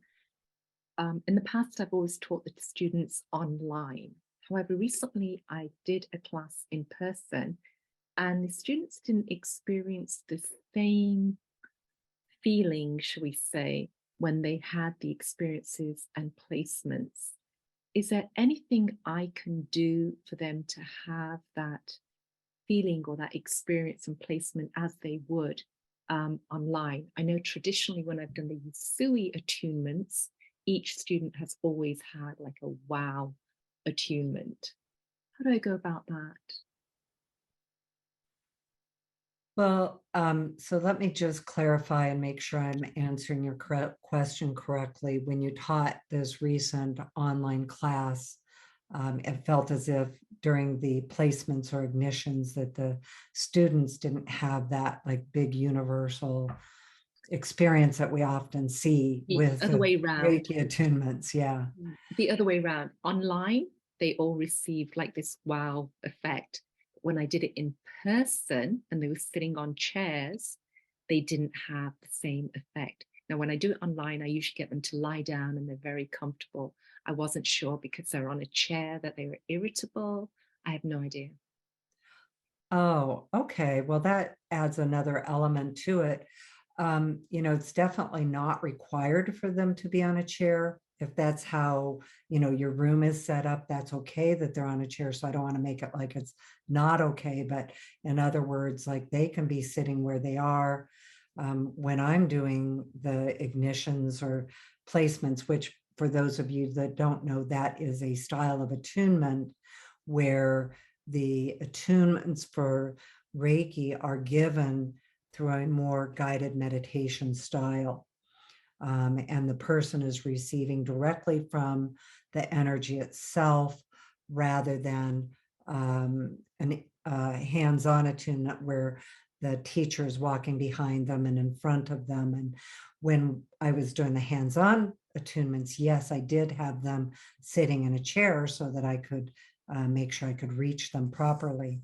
in the past, I've always taught the students online. However, recently I did a class in person, and the students didn't experience the same feeling, shall we say, when they had the experiences and placements. Is there anything I can do for them to have that feeling or that experience and placement as they would online? I know traditionally when I've done the Usui attunements, each student has always had like a wow attunement. How do I go about that? Well, so let me just clarify and make sure I'm answering your question correctly. When you taught this recent online class, it felt as if during the placements or ignitions that the students didn't have that like big universal experience that we often see with the other way around. Reiki attunements. Yeah. The other way around. Online, they all received like this wow effect. When I did it in person and they were sitting on chairs, they didn't have the same effect. Now, when I do it online, I usually get them to lie down and they're very comfortable. I wasn't sure because they're on a chair that they were irritable. I have no idea. Oh, okay. Well, that adds another element to it. It's definitely not required for them to be on a chair. If that's how, your room is set up, that's okay that they're on a chair. So I don't want to make it like it's not okay. But in other words, like they can be sitting where they are. When I'm doing the ignitions or placements, which for those of you that don't know, that is a style of attunement where the attunements for Reiki are given through a more guided meditation style. And the person is receiving directly from the energy itself rather than an hands-on attunement where the teacher is walking behind them and in front of them. And when I was doing the hands-on attunements, yes, I did have them sitting in a chair so that I could make sure I could reach them properly.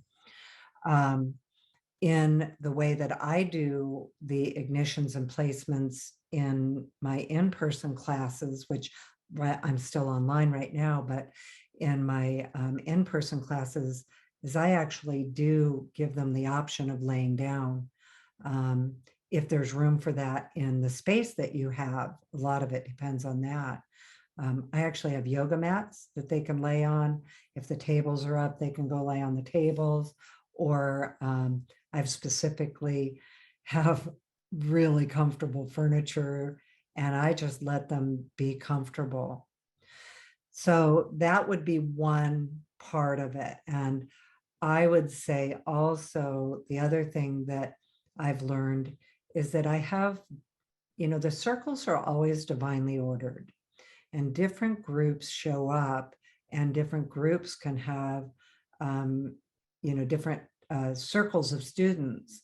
In the way that I do the ignitions and placements in my in-person classes, which I'm still online right now, but in my in-person classes, is I actually do give them the option of laying down. If there's room for that in the space that you have, a lot of it depends on that. I actually have yoga mats that they can lay on. If the tables are up, they can go lay on the tables, or I've specifically have really comfortable furniture and I just let them be comfortable. So that would be one part of it. And I would say also the other thing that I've learned is that I have, the circles are always divinely ordered and different groups show up and different groups can have, different circles of students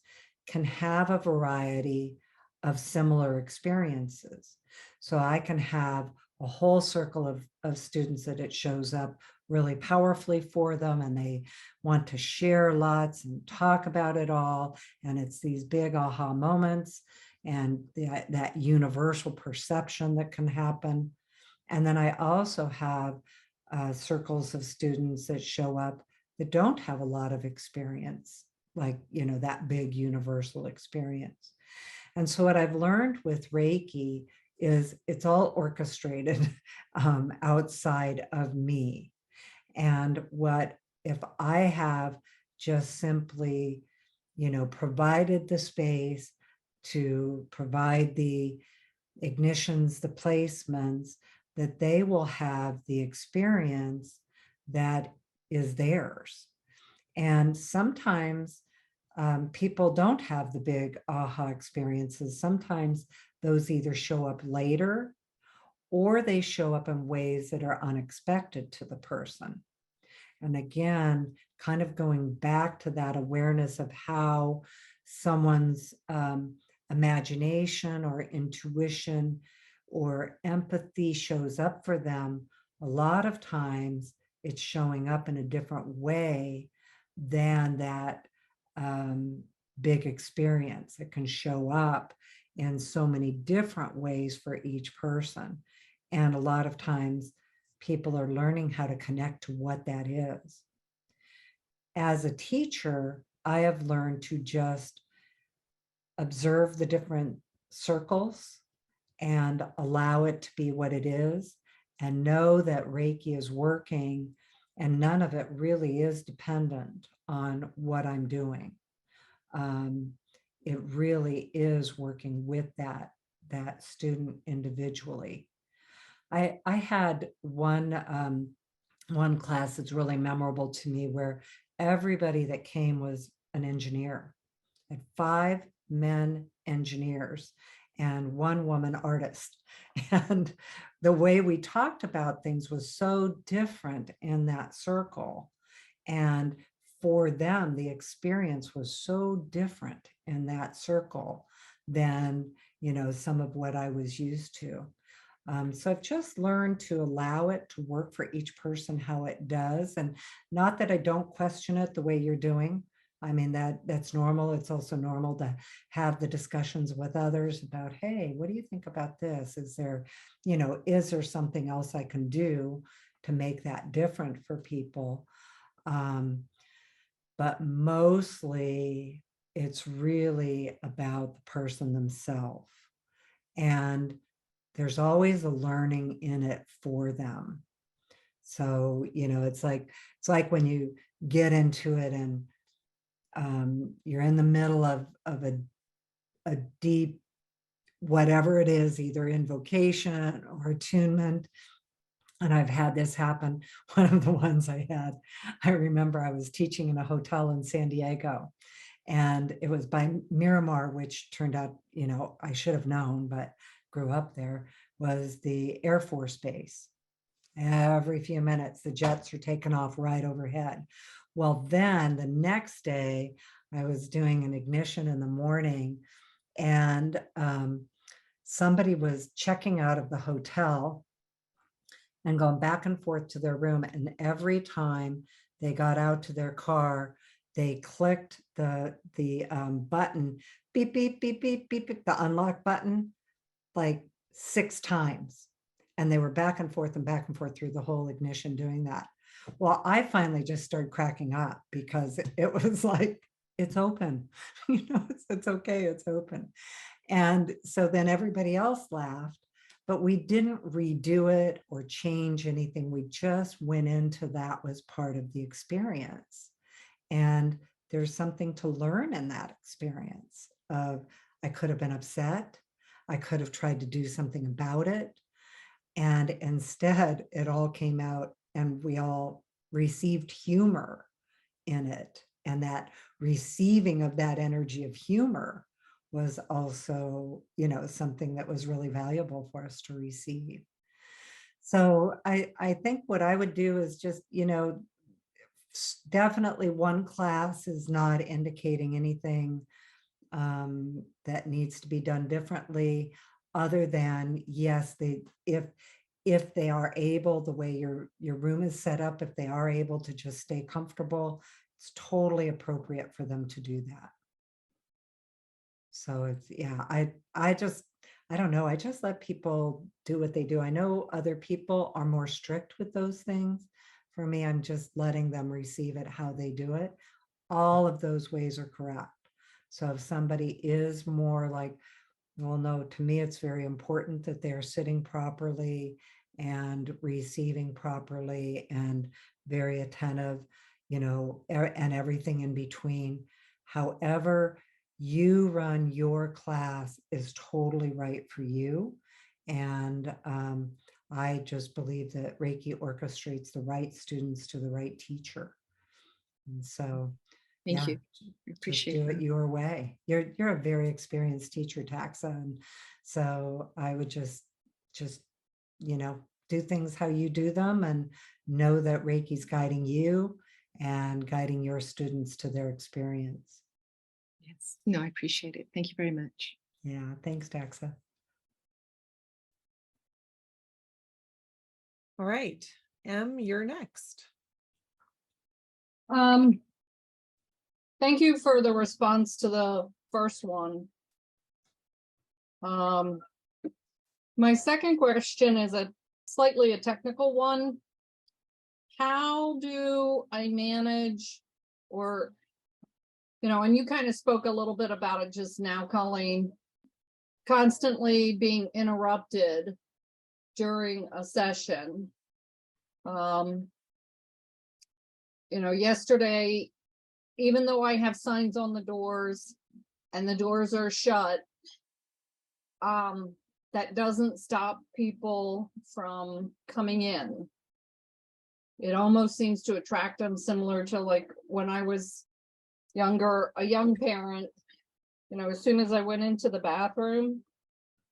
can have a variety of similar experiences. So I can have a whole circle of students that it shows up really powerfully for them and they want to share lots and talk about it all. And it's these big aha moments and that universal perception that can happen. And then I also have circles of students that show up that don't have a lot of experience, like, that big universal experience. And so what I've learned with Reiki is it's all orchestrated outside of me. And what if I have just simply, provided the space to provide the ignitions, the placements, that they will have the experience that is theirs. And sometimes people don't have the big aha experiences. Sometimes those either show up later or they show up in ways that are unexpected to the person. And again, kind of going back to that awareness of how someone's imagination or intuition or empathy shows up for them, a lot of times it's showing up in a different way than that big experience. It can show up in so many different ways for each person. And a lot of times people are learning how to connect to what that is. As a teacher, I have learned to just observe the different circles and allow it to be what it is and know that Reiki is working and none of it really is dependent on what I'm doing. It really is working with that student individually. I had one class that's really memorable to me where everybody that came was an engineer. I had 5 men engineers and 1 woman artist. And the way we talked about things was so different in that circle. And for them, the experience was so different in that circle than, some of what I was used to. So I've just learned to allow it to work for each person how it does. And not that I don't question it the way you're doing. I mean, that's normal. It's also normal to have the discussions with others about, hey, what do you think about this? Is there something else I can do to make that different for people? But mostly it's really about the person themselves. And there's always a learning in it for them. So, it's like when you get into it and you're in the middle of a deep, whatever it is, either invocation or attunement. And I've had this happen. One of the ones I remember I was teaching in a hotel in San Diego, and it was by Miramar, which turned out, I should have known, but grew up there, was the Air Force Base. Every few minutes, the jets are taking off right overhead. Well, then the next day, I was doing an ignition in the morning, and somebody was checking out of the hotel and going back and forth to their room. And every time they got out to their car, they clicked the button, beep, beep, beep, beep, beep, beep, the unlock button, like 6 times. And they were back and forth through the whole ignition doing that. Well, I finally just started cracking up because it was like, it's open, it's okay, it's open. And so then everybody else laughed, but we didn't redo it or change anything. We just went into that was part of the experience. And there's something to learn in that experience of, I could have been upset. I could have tried to do something about it. And instead, it all came out and we all received humor in it. And that receiving of that energy of humor was also, something that was really valuable for us to receive. So I think what I would do is just, definitely one class is not indicating anything that needs to be done differently, other than, yes, if they are able, the way your room is set up, if they are able to just stay comfortable, it's totally appropriate for them to do that. So it's, yeah, I don't know. I just let people do what they do. I know other people are more strict with those things. For me, I'm just letting them receive it how they do it. All of those ways are correct. So if somebody is more like, well, no, to me, it's very important that they're sitting properly and receiving properly and very attentive, and everything in between. However you run your class is totally right for you. And I just believe that Reiki orchestrates the right students to the right teacher. And so, Thank yeah, you. I appreciate just do it that. your way. You're a very experienced teacher, Taxa. And so I would just, do things how you do them and know that Reiki's guiding you and guiding your students to their experience. Yes. No, I appreciate it. Thank you very much. Yeah, thanks, Taxa. All right, Em, you're next. Thank you for the response to the first one. My second question is slightly a technical one. How do I manage, or, and you kind of spoke a little bit about it just now, Colleen, constantly being interrupted during a session. Yesterday, even though I have signs on the doors and the doors are shut, that doesn't stop people from coming in. It almost seems to attract them, similar to like when I was younger, a young parent, as soon as I went into the bathroom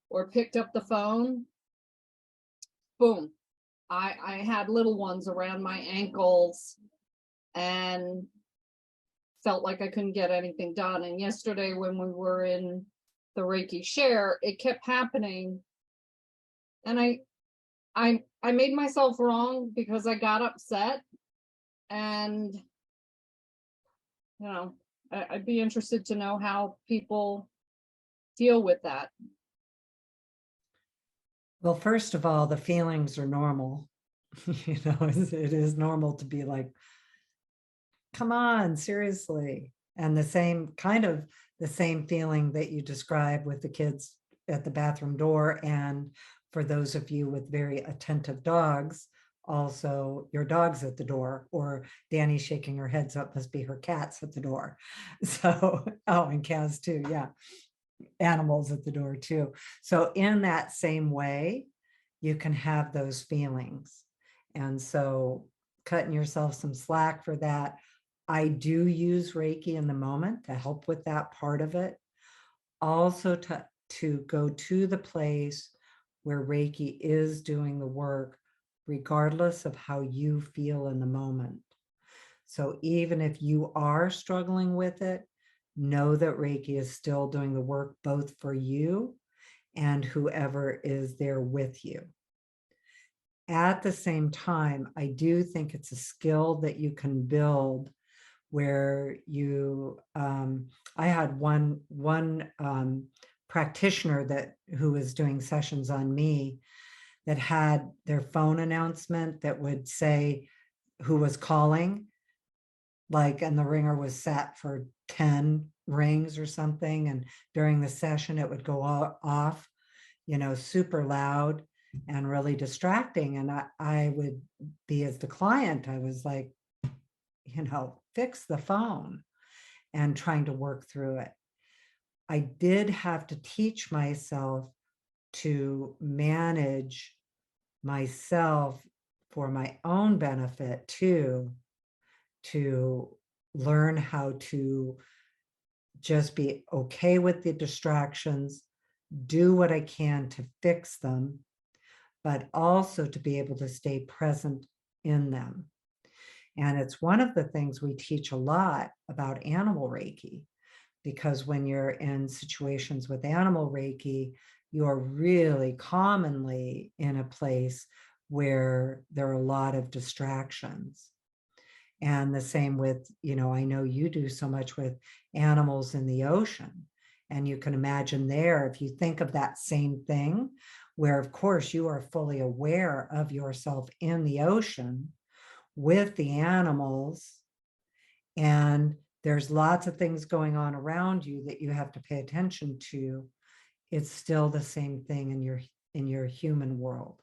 or picked up the phone, boom, I had little ones around my ankles and felt like I couldn't get anything done. And yesterday when we were in the Reiki share, it kept happening. And I made myself wrong because I got upset, and I'd be interested to know how people deal with that. Well, first of all, the feelings are normal. It is normal to be like, come on, seriously. And the same kind of the same feeling that you describe with the kids at the bathroom door. And for those of you with very attentive dogs, also your dog's at the door, or Danny's shaking her heads up, must be her cat's at the door. So, oh, and Kaz too, yeah. Animals at the door too. So in that same way, you can have those feelings. And so cutting yourself some slack for that. I do use Reiki in the moment to help with that part of it. Also to go to the place where Reiki is doing the work, regardless of how you feel in the moment. So even if you are struggling with it, know that Reiki is still doing the work both for you and whoever is there with you. At the same time, I do think it's a skill that you can build where you, I had one practitioner who was doing sessions on me that had their phone announcement that would say who was calling, like, and the ringer was set for 10 rings or something. And during the session, it would go off, super loud and really distracting. And I would be, as the client, I was like, fix the phone, and trying to work through it. I did have to teach myself to manage myself for my own benefit too, to learn how to just be okay with the distractions, do what I can to fix them, but also to be able to stay present in them. And it's one of the things we teach a lot about animal Reiki, because when you're in situations with animal Reiki, you're really commonly in a place where there are a lot of distractions. And the same with, I know you do so much with animals in the ocean. And you can imagine there, if you think of that same thing, where of course you are fully aware of yourself in the ocean with the animals, and there's lots of things going on around you that you have to pay attention to. It's still the same thing in your human world.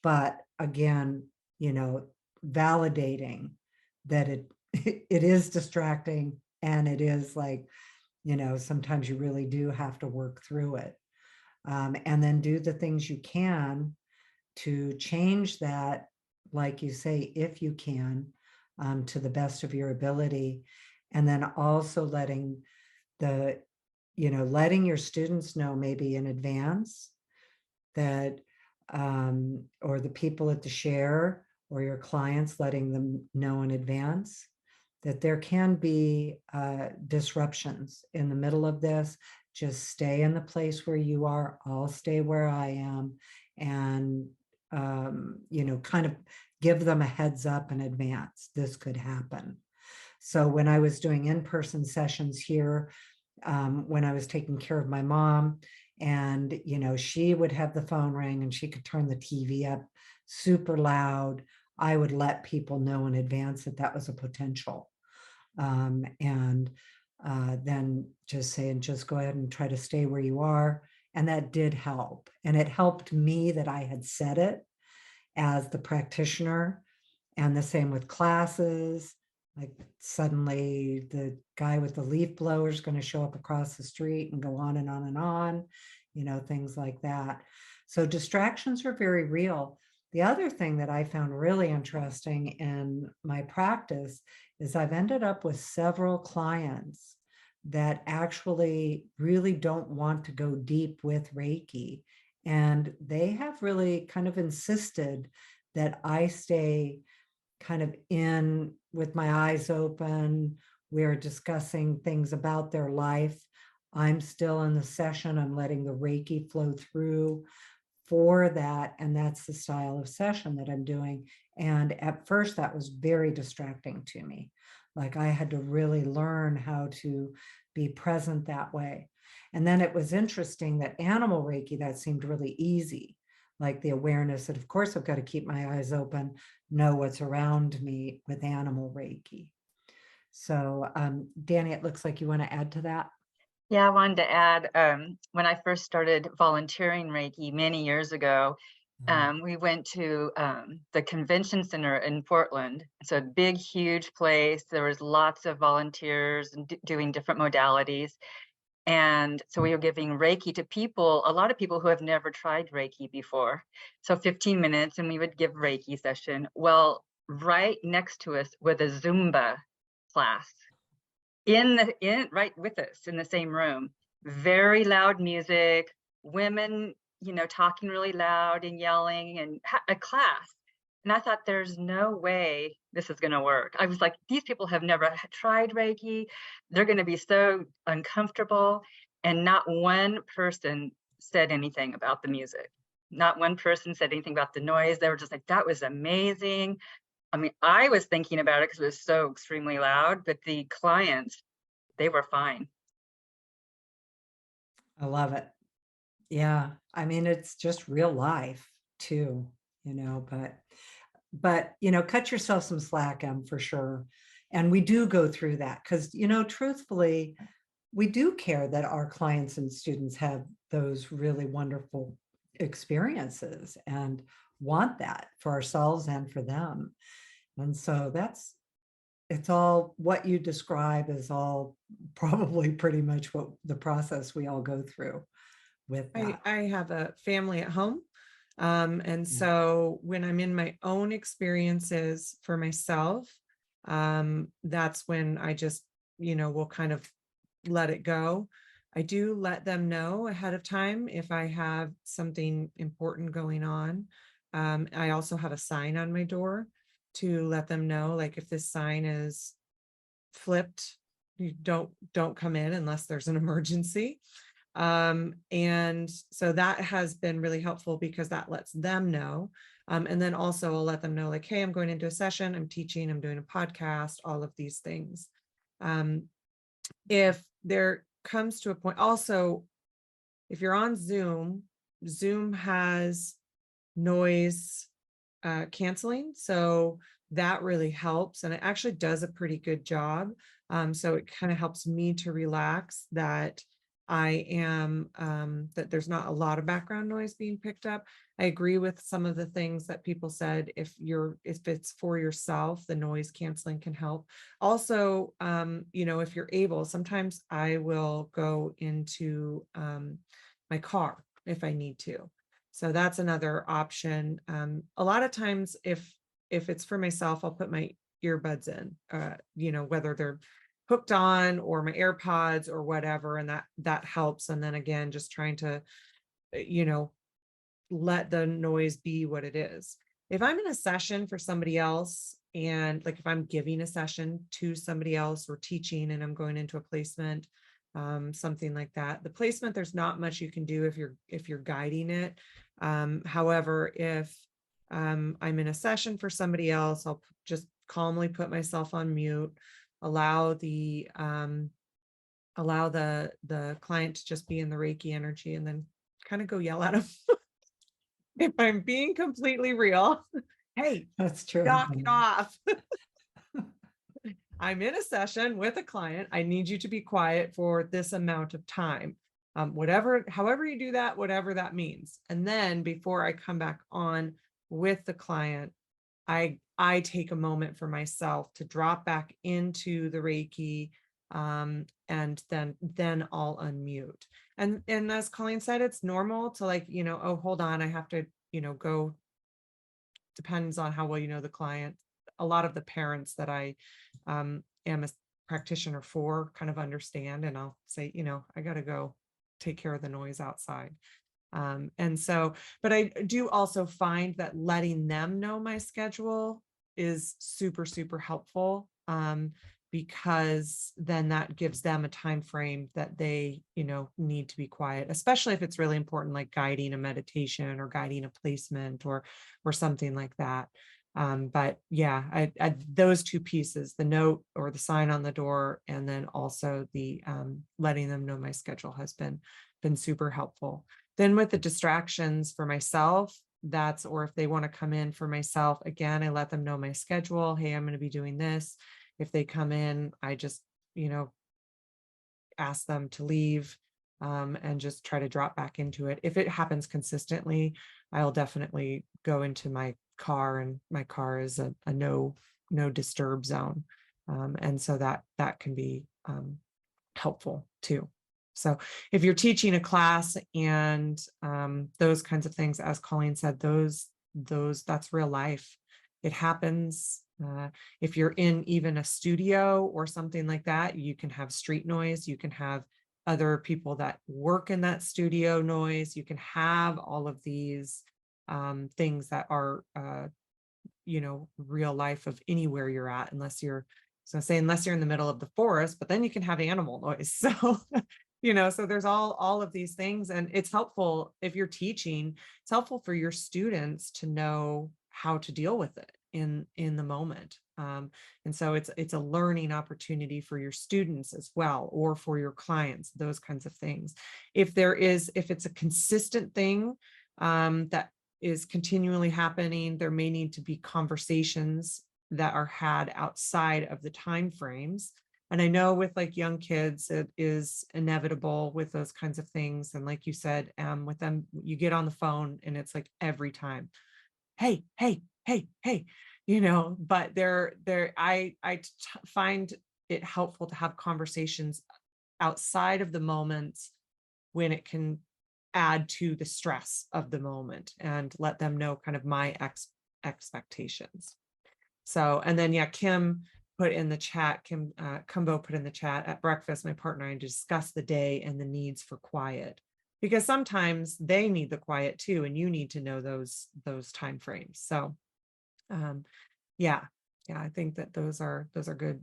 But again, validating that it is distracting, and it is like, sometimes you really do have to work through it. And then do the things you can to change that, like you say, if you can, to the best of your ability. And then also letting your students know maybe in advance that, or the people at the share or your clients, letting them know in advance that there can be disruptions in the middle of this. Just stay in the place where you are. I'll stay where I am. And, kind of give them a heads up in advance. This could happen. So when I was doing in-person sessions here, when I was taking care of my mom, and, she would have the phone ring and she could turn the TV up super loud, I would let people know in advance that that was a potential. And then just say, and just go ahead and try to stay where you are. And that did help. And it helped me that I had said it as the practitioner. And the same with classes. Like suddenly the guy with the leaf blower is going to show up across the street and go on and on and on, things like that. So distractions are very real. The other thing that I found really interesting in my practice is I've ended up with several clients that actually really don't want to go deep with Reiki. And they have really kind of insisted that I stay kind of in with my eyes open. We're discussing things about their life. I'm still in the session. I'm letting the Reiki flow through for that. And that's the style of session that I'm doing. And at first that was very distracting to me. Like I had to really learn how to be present that way. And then it was interesting that animal Reiki, that seemed really easy. Like the awareness that, of course, I've got to keep my eyes open, know what's around me with animal Reiki. So, Danny, it looks like you want to add to that. Yeah, I wanted to add, when I first started volunteering Reiki many years ago, we went to the convention center in Portland. It's a big, huge place. There was lots of volunteers and doing different modalities. And so we were giving Reiki to people, a lot of people who have never tried Reiki before. So 15 minutes and we would give Reiki session. Well, right next to us was a Zumba class right with us in the same room. Very loud music, women, talking really loud and yelling, and a class. And I thought, there's no way this is going to work. I was like, these people have never tried Reiki. They're going to be so uncomfortable. And not one person said anything about the music. Not one person said anything about the noise. They were just like, that was amazing. I mean, I was thinking about it because it was so extremely loud, but the clients, they were fine. I love it. Yeah. I mean, it's just real life too, but, cut yourself some slack, for sure. And we do go through that because, truthfully, we do care that our clients and students have those really wonderful experiences and want that for ourselves and for them. And so it's all what you describe is all probably pretty much what the process we all go through with that. I have a family at home. And so when I'm in my own experiences for myself, that's when I just, will kind of let it go. I do let them know ahead of time if I have something important going on. I also have a sign on my door to let them know, like if this sign is flipped, you don't come in unless there's an emergency. And so that has been really helpful because that lets them know. And then also I'll let them know, like, hey, I'm going into a session, I'm teaching, I'm doing a podcast, all of these things. If there comes to a point, also, if you're on Zoom has noise canceling. So that really helps. And it actually does a pretty good job. So it kind of helps me to relax that I am, that there's not a lot of background noise being picked up. I agree with some of the things that people said. If it's for yourself, the noise canceling can help. Also, if you're able, sometimes I will go into my car if I need to. So that's another option. A lot of times if it's for myself, I'll put my earbuds in, whether they're hooked on or my AirPods or whatever. And that helps. And then again, just trying to, let the noise be what it is. If I'm in a session for somebody else, and like if I'm giving a session to somebody else or teaching and I'm going into a placement, something like that, the placement, there's not much you can do if you're guiding it. However, if I'm in a session for somebody else, I'll just calmly put myself on mute, allow the client to just be in the Reiki energy, and then kind of go yell at them. If I'm being completely real, hey, That's true. knock it off. I'm in a session with a client. I need you to be quiet for this amount of time. However you do that, whatever that means. And then before I come back on with the client, I take a moment for myself to drop back into the Reiki, and then I'll unmute. And as Colleen said, it's normal to oh, hold on, I have to, go. Depends on how well you know the client. A lot of the parents that I am a practitioner for kind of understand, and I'll say, I got to go take care of the noise outside. And so, but I do also find that letting them know my schedule is super, super helpful, because then that gives them a time frame that they, need to be quiet, especially if it's really important, like guiding a meditation or guiding a placement or something like that. But yeah, I those two pieces, the note or the sign on the door, and then also the letting them know my schedule has been super helpful. Then with the distractions for myself, or if they want to come in for myself, again, I let them know my schedule. Hey, I'm going to be doing this. If they come in, I just, ask them to leave, and just try to drop back into it. If it happens consistently, I'll definitely go into my car, and my car is a no disturb zone. And so that can be helpful too. So if you're teaching a class and those kinds of things, as Colleen said, that's real life. It happens. If you're in even a studio or something like that, you can have street noise. You can have other people that work in that studio noise. You can have all of these things that are, real life of anywhere you're at, unless you're in the middle of the forest, but then you can have animal noise. So, so there's all of these things, and it's helpful if you're teaching, it's helpful for your students to know how to deal with it in the moment. And so it's a learning opportunity for your students as well, or for your clients, those kinds of things. If it's a consistent thing that is continually happening, there may need to be conversations that are had outside of the time frames. And I know with like young kids, it is inevitable with those kinds of things. And like you said, with them, you get on the phone and it's like every time, hey, hey, hey, hey, but I find it helpful to have conversations outside of the moments when it can add to the stress of the moment, and let them know kind of my expectations. So, and then, Kim put in the chat, Kumbo put in the chat, at breakfast, my partner and I discussed the day and the needs for quiet, because sometimes they need the quiet too, and you need to know those time frames. So, yeah, I think that those are good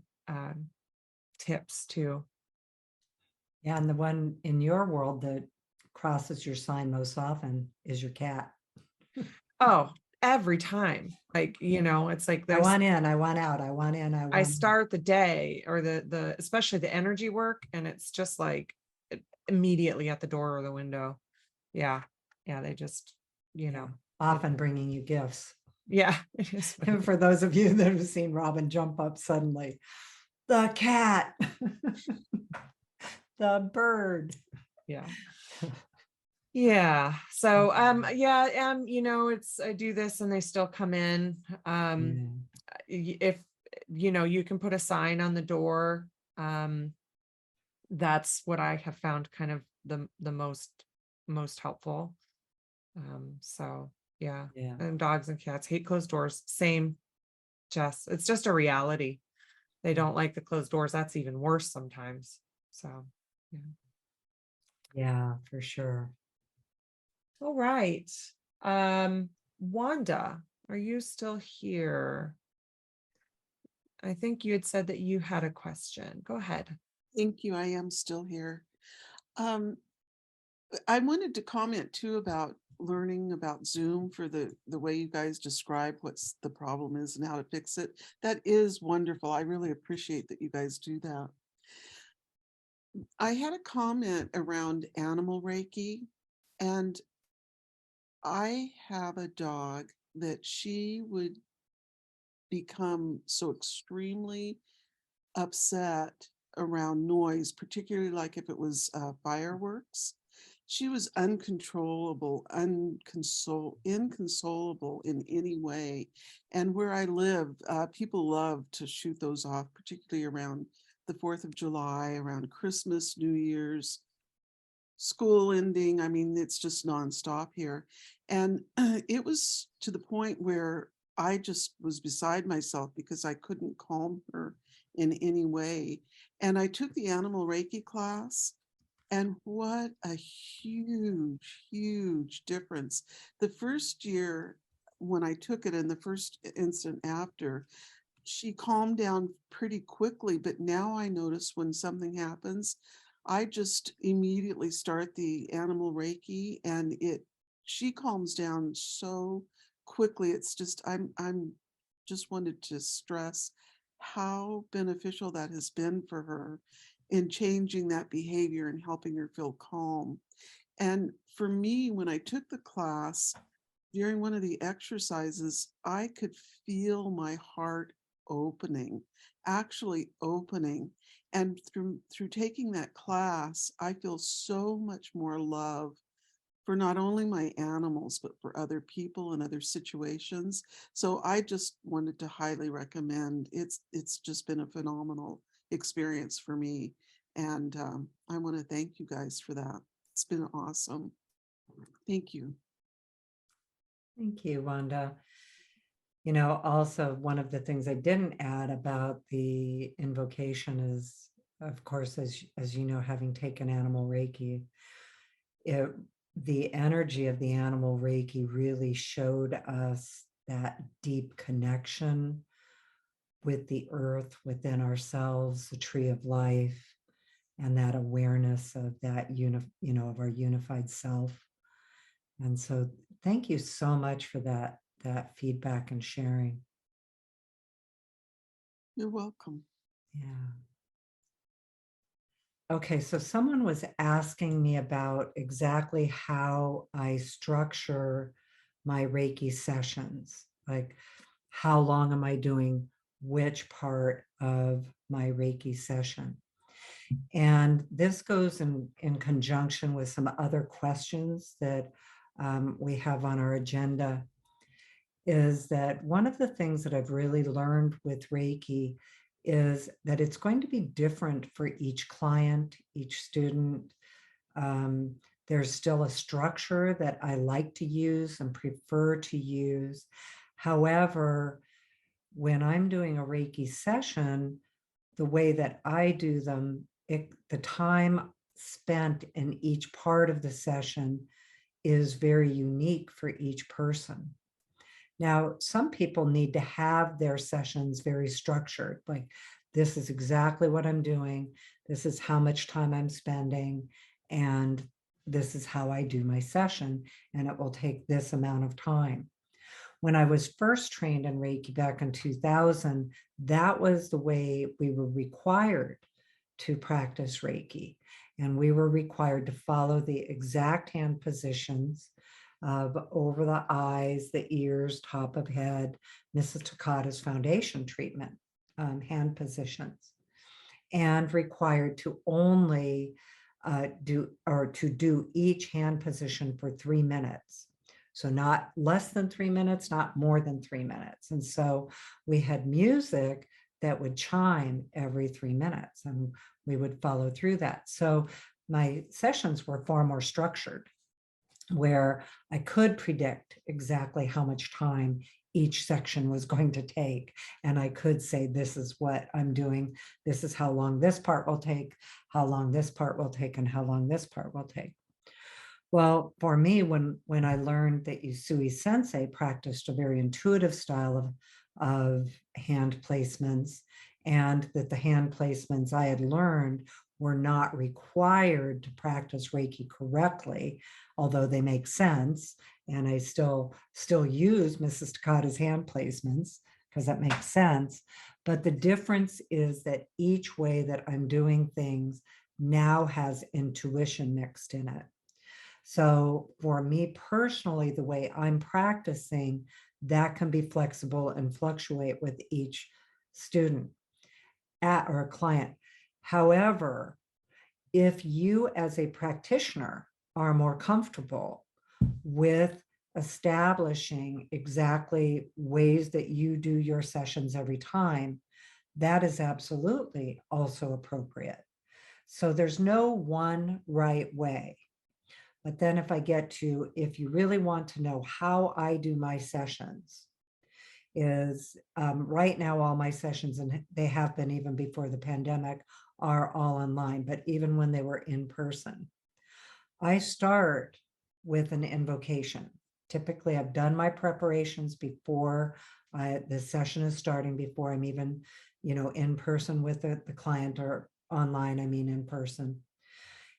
tips too. Yeah, and the one in your world that crosses your sign most often is your cat. Oh, every time. Like, it's like I want in, I want out, I want in, I want I start the day, or the especially the energy work, and it's just like immediately at the door or the window. Yeah. They just, often bringing you gifts. Yeah. It is. And for those of you that have seen Robyn jump up suddenly, the cat, the bird. Yeah. Yeah. So, it's, I do this and they still come in. If, you can put a sign on the door. That's what I have found kind of the most helpful. So yeah. And dogs and cats hate closed doors. Same, Jess. It's just a reality. They don't like the closed doors. That's even worse sometimes. So, yeah, for sure. All right. Wanda, are you still here? I think you had said that you had a question. Go ahead. Thank you. I am still here. I wanted to comment too about learning about Zoom for the way you guys describe what's the problem is and how to fix it. That is wonderful. I really appreciate that you guys do that. I had a comment around animal Reiki, and I have a dog that she would become so extremely upset around noise, particularly like if it was fireworks. She was uncontrollable, inconsolable in any way. And where I live, people love to shoot those off, particularly around the 4th of July, around Christmas, New Year's, school ending. I mean, it's just nonstop here. And it was to the point where I just was beside myself because I couldn't calm her in any way. And I took the animal Reiki class, and what a huge, huge difference. The first year when I took it and the first instant after, she calmed down pretty quickly. But now I notice when something happens, I just immediately start the animal Reiki, and she calms down so quickly. It's just, I'm just wanted to stress how beneficial that has been for her in changing that behavior and helping her feel calm. And for me, when I took the class, during one of the exercises, I could feel my heart opening, actually opening. And through taking that class, I feel so much more love for not only my animals, but for other people and other situations. So I just wanted to highly recommend. It's just been a phenomenal experience for me. And I want to thank you guys for that. It's been awesome. Thank you. Thank you, Wanda. You know, also one of the things I didn't add about the invocation is, of course, as you know, having taken animal Reiki, the energy of the animal Reiki really showed us that deep connection with the earth within ourselves, the tree of life, and that awareness of that of our unified self. And so thank you so much for that feedback and sharing. You're welcome. Yeah. Okay, so someone was asking me about exactly how I structure my Reiki sessions. Like, how long am I doing which part of my Reiki session? And this goes in conjunction with some other questions that we have on our agenda, is that one of the things that I've really learned with Reiki is that it's going to be different for each client, each student. There's still a structure that I like to use and prefer to use. However, when I'm doing a Reiki session, the way that I do them, the time spent in each part of the session is very unique for each person. Now, some people need to have their sessions very structured, like this is exactly what I'm doing, this is how much time I'm spending, and this is how I do my session, and it will take this amount of time. When I was first trained in Reiki back in 2000, that was the way we were required to practice Reiki. And we were required to follow the exact hand positions of over the eyes, the ears, top of head, Mrs. Takata's foundation treatment, hand positions, and required to only do each hand position for 3 minutes. So not less than 3 minutes, not more than 3 minutes. And so we had music that would chime every 3 minutes, and we would follow through that. So my sessions were far more structured, where I could predict exactly how much time each section was going to take. And I could say, this is what I'm doing. This is how long this part will take, how long this part will take, and how long this part will take. Well, for me, when I learned that Usui Sensei practiced a very intuitive style of hand placements, and that the hand placements I had learned were not required to practice Reiki correctly, although they make sense, and I still use Mrs. Takata's hand placements because that makes sense. But the difference is that each way that I'm doing things now has intuition mixed in it. So for me personally, the way I'm practicing, that can be flexible and fluctuate with each student or client. However, if you as a practitioner are more comfortable with establishing exactly ways that you do your sessions every time, that is absolutely also appropriate. So there's no one right way. But then if you really want to know how I do my sessions, is right now all my sessions, and they have been even before the pandemic, are all online, but even when they were in person, I start with an invocation. Typically, I've done my preparations before the session is starting, before I'm even, in person with the client, or online, I mean in person.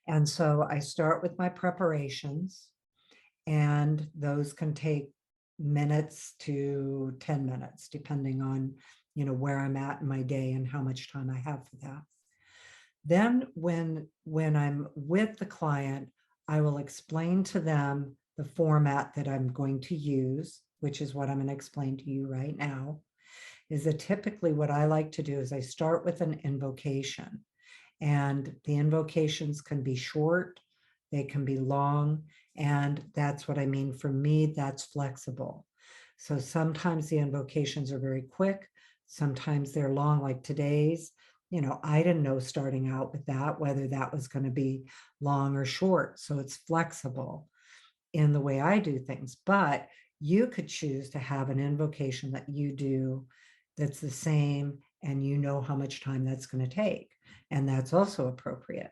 And so I start with my preparations, and those can take minutes to 10 minutes, depending on, where I'm at in my day and how much time I have for that. Then when I'm with the client, I will explain to them the format that I'm going to use, which is what I'm going to explain to you right now. is that typically what I like to do is I start with an invocation, and the invocations can be short, they can be long, and that's what I mean. For me, that's flexible. So sometimes the invocations are very quick, sometimes they're long, like today's. I didn't know starting out with that, whether that was going to be long or short. So it's flexible in the way I do things. But you could choose to have an invocation that you do that's the same, and you know how much time that's going to take. And that's also appropriate.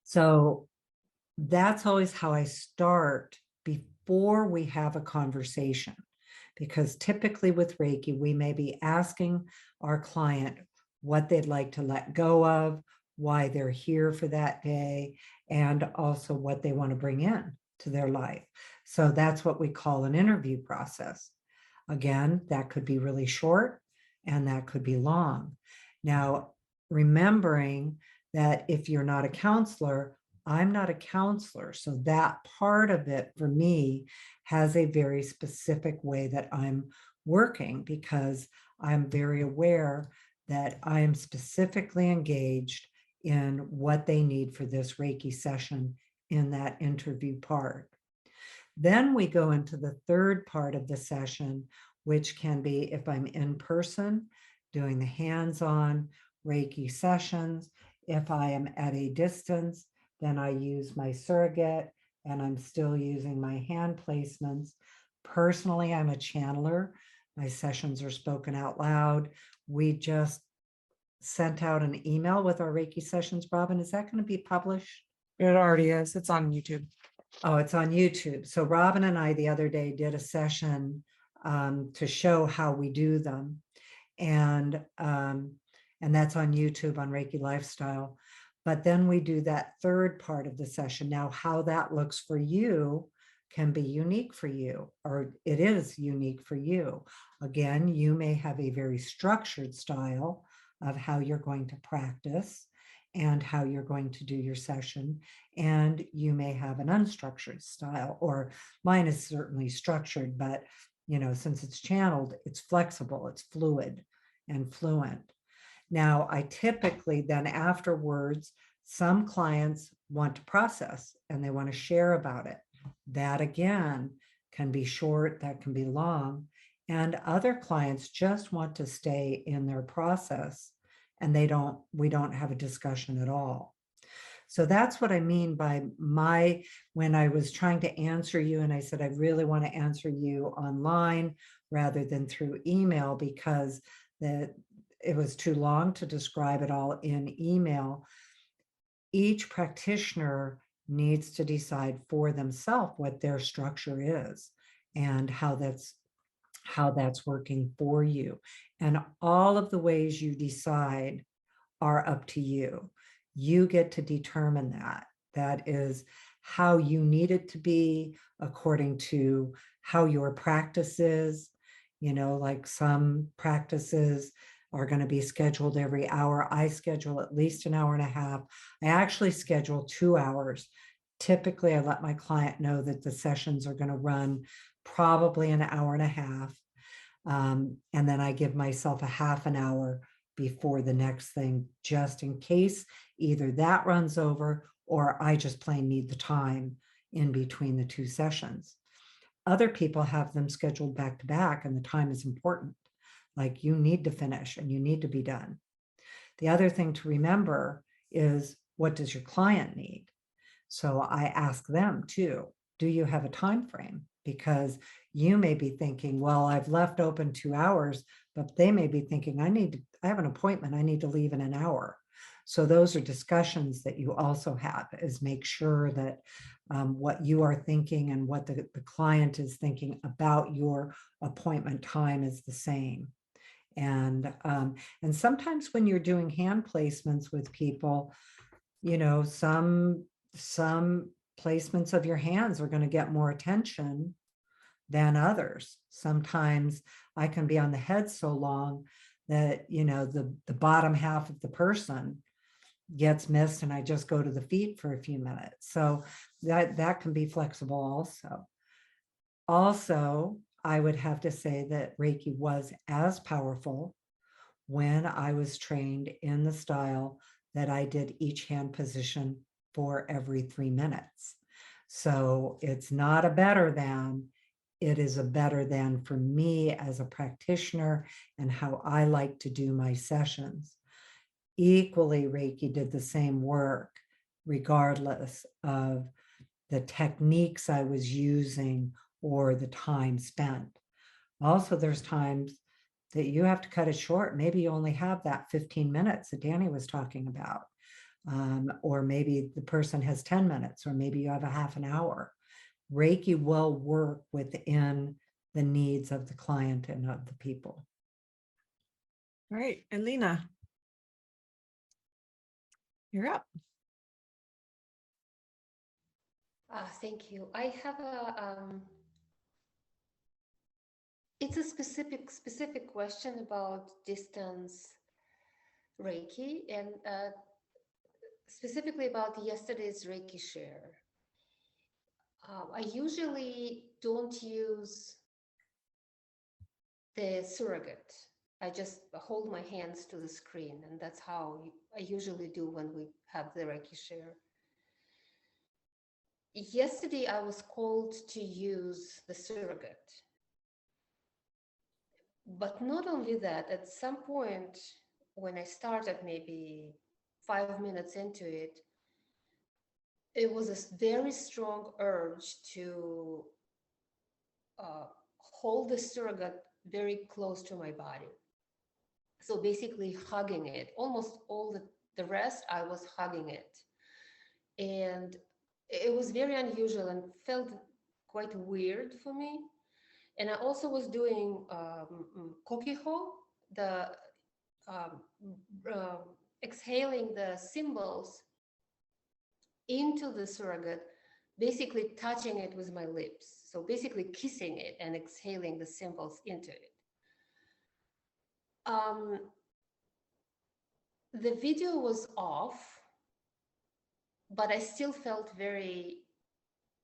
So that's always how I start before we have a conversation. Because typically with Reiki, we may be asking our client what they'd like to let go of, why they're here for that day, and also what they want to bring in to their life. So that's what we call an interview process. Again, that could be really short and that could be long. Now, remembering that if you're not a counselor, I'm not a counselor. So that part of it for me has a very specific way that I'm working, because I'm very aware that I am specifically engaged in what they need for this Reiki session in that interview part. Then we go into the third part of the session, which can be if I'm in person, doing the hands-on Reiki sessions. If I am at a distance, then I use my surrogate and I'm still using my hand placements. Personally, I'm a channeler. My sessions are spoken out loud. We just sent out an email with our Reiki sessions. Robyn, is that going to be published? It already is. It's on YouTube. Oh, it's on YouTube. So Robyn and I the other day did a session to show how we do them. And that's on YouTube on Reiki Lifestyle. But then we do that third part of the session. Now, how that looks for you can be unique for you, or it is unique for you. Again, you may have a very structured style of how you're going to practice and how you're going to do your session. And you may have an unstructured style, or mine is certainly structured, but since it's channeled, it's flexible, it's fluid and fluent. Now, I typically then afterwards, some clients want to process and they want to share about it. That again can be short, that can be long. And other clients just want to stay in their process, and we don't have a discussion at all. So that's what I mean by when I was trying to answer you, and I said, I really want to answer you online rather than through email, because it was too long to describe it all in email. Each practitioner needs to decide for themselves what their structure is and how that's working for you. And all of the ways you decide are up to you. You get to determine that. That is how you need it to be according to how your practice is. Like some practices are going to be scheduled every hour. I schedule at least an hour and a half. I actually schedule 2 hours. Typically, I let my client know that the sessions are going to run probably an hour and a half. And then I give myself a half an hour before the next thing, just in case either that runs over or I just plain need the time in between the two sessions. Other people have them scheduled back to back, and the time is important. Like, you need to finish and you need to be done. The other thing to remember is, what does your client need? So I ask them too, do you have a time frame? Because you may be thinking, well, I've left open 2 hours, but they may be thinking, I have an appointment, I need to leave in an hour. So those are discussions that you also have, is make sure that what you are thinking and what the client is thinking about your appointment time is the same. And sometimes when you're doing hand placements with people, some placements of your hands are going to get more attention than others. Sometimes I can be on the head so long that, the bottom half of the person gets missed and I just go to the feet for a few minutes. So that can be flexible also. Also, I would have to say that Reiki was as powerful when I was trained in the style that I did each hand position for every 3 minutes. So it's not a better than, it is a better than for me as a practitioner and how I like to do my sessions. Equally, Reiki did the same work, regardless of the techniques I was using or the time spent. Also, there's times that you have to cut it short. Maybe you only have that 15 minutes that Danny was talking about. Or maybe the person has 10 minutes, or maybe you have a half an hour. Reiki will work within the needs of the client and of the people. All right, Elena, you're up. Thank you. I have it's a specific question about distance Reiki, and specifically about yesterday's Reiki share. I usually don't use the surrogate. I just hold my hands to the screen, and that's how I usually do when we have the Reiki share. Yesterday, I was called to use the surrogate. But not only that, at some point when I started, maybe 5 minutes into it, it was a very strong urge to hold the surrogate very close to my body. So basically hugging it, almost all the rest, I was hugging it. And it was very unusual and felt quite weird for me. And I also was doing kokiho, the exhaling the symbols into the surrogate, basically touching it with my lips. So basically kissing it and exhaling the symbols into it. The video was off, but I still felt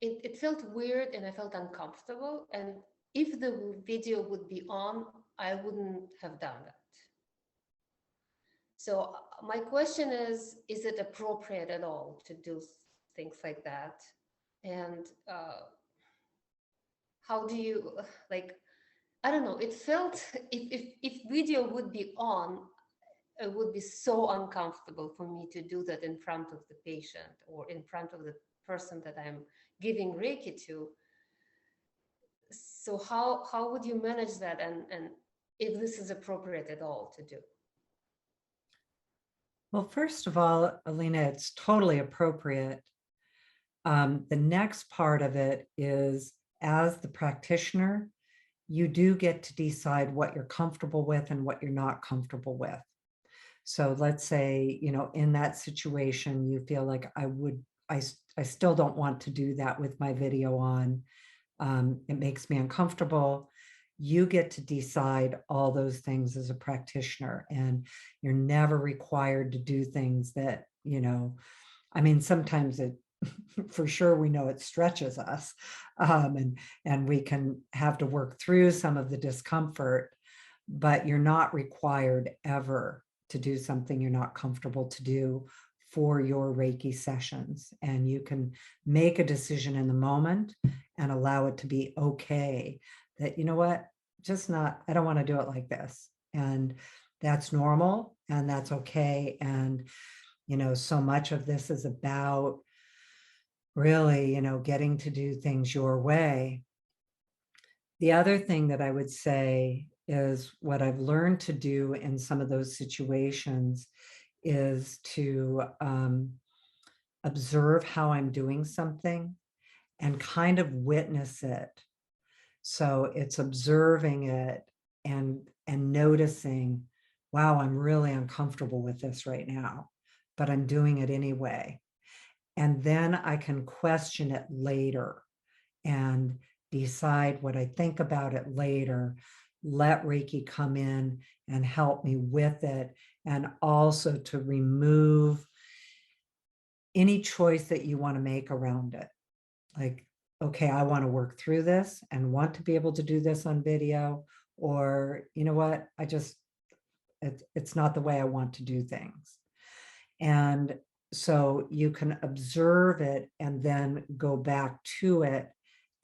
it felt weird and I felt uncomfortable. And if the video would be on, I wouldn't have done that. So my question is it appropriate at all to do things like that? And how do you, like, I don't know, it felt, if video would be on, it would be so uncomfortable for me to do that in front of the patient or in front of the person that I'm giving Reiki to. So how would you manage that, and if this is appropriate at all to do? Well, first of all, Alina, it's totally appropriate. The next part of it is, as the practitioner, you do get to decide what you're comfortable with and what you're not comfortable with. So let's say, in that situation, you feel like I still don't want to do that with my video on. It makes me uncomfortable. You get to decide all those things as a practitioner, and you're never required to do things that, sometimes it, for sure, we know it stretches us, and we can have to work through some of the discomfort, but you're not required ever to do something you're not comfortable to do for your Reiki sessions. And you can make a decision in the moment and allow it to be okay that, I don't want to do it like this. And that's normal and that's okay. And, so much of this is about really, getting to do things your way. The other thing that I would say is what I've learned to do in some of those situations is to observe how I'm doing something and kind of witness it. So it's observing it and noticing, wow, I'm really uncomfortable with this right now, but I'm doing it anyway. And then I can question it later and decide what I think about it later. Let Reiki come in and help me with it, and also to remove any choice that you want to make around it. Like, okay, I want to work through this and want to be able to do this on video, or you know what, it's not the way I want to do things. And so you can observe it and then go back to it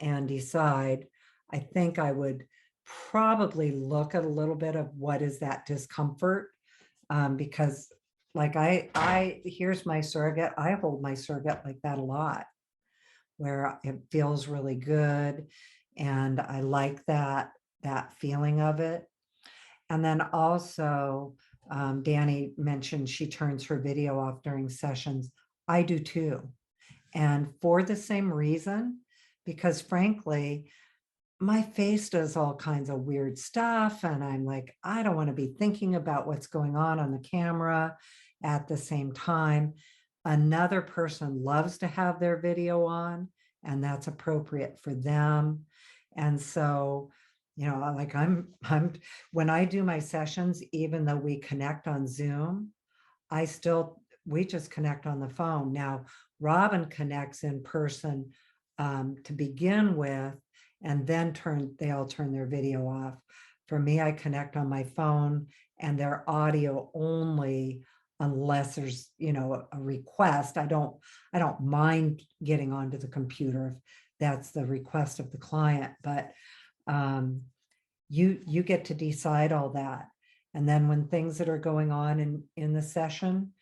and decide. I think I would probably look at a little bit of what is that discomfort, because like here's my surrogate. I hold my surrogate like that a lot, where it feels really good. And I like that feeling of it. And then also, Danny mentioned she turns her video off during sessions. I do too. And for the same reason, because frankly, my face does all kinds of weird stuff. And I'm like, I don't want to be thinking about what's going on the camera at the same time. Another person loves to have their video on, and that's appropriate for them. And so, you know, like when I do my sessions, even though we connect on Zoom, we just connect on the phone. Now, Robyn connects in person to begin with, and then they all turn their video off. For me, I connect on my phone and they're audio only, unless there's, you know, a request. I don't mind getting onto the computer if that's the request of the client, but you get to decide all that. And then when things that are going on in the session,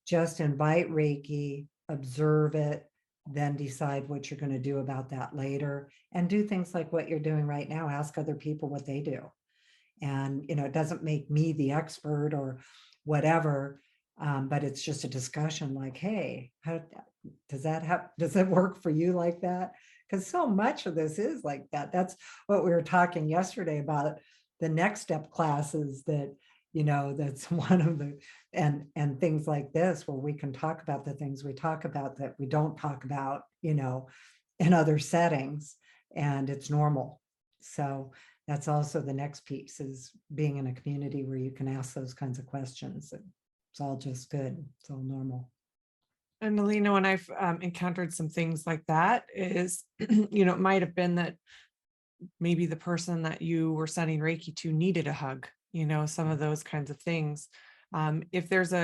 just invite Reiki, observe it, then decide what you're going to do about that later, and do things like what you're doing right now. Ask other people what they do. And, you know, it doesn't make me the expert or whatever, but it's just a discussion like, hey, how does it work for you like that? Because so much of this is like that. That's what we were talking yesterday about, the next step classes that, you know, that's one of the, and things like this, where we can talk about the things we talk about that we don't talk about, you know, in other settings, and it's normal. So that's also the next piece, is being in a community where you can ask those kinds of questions. It's all just good. It's all normal. And Alina, when I've encountered some things like that, is, you know, it might have been that maybe the person that you were sending Reiki to needed a hug, you know, some of those kinds of things. If there's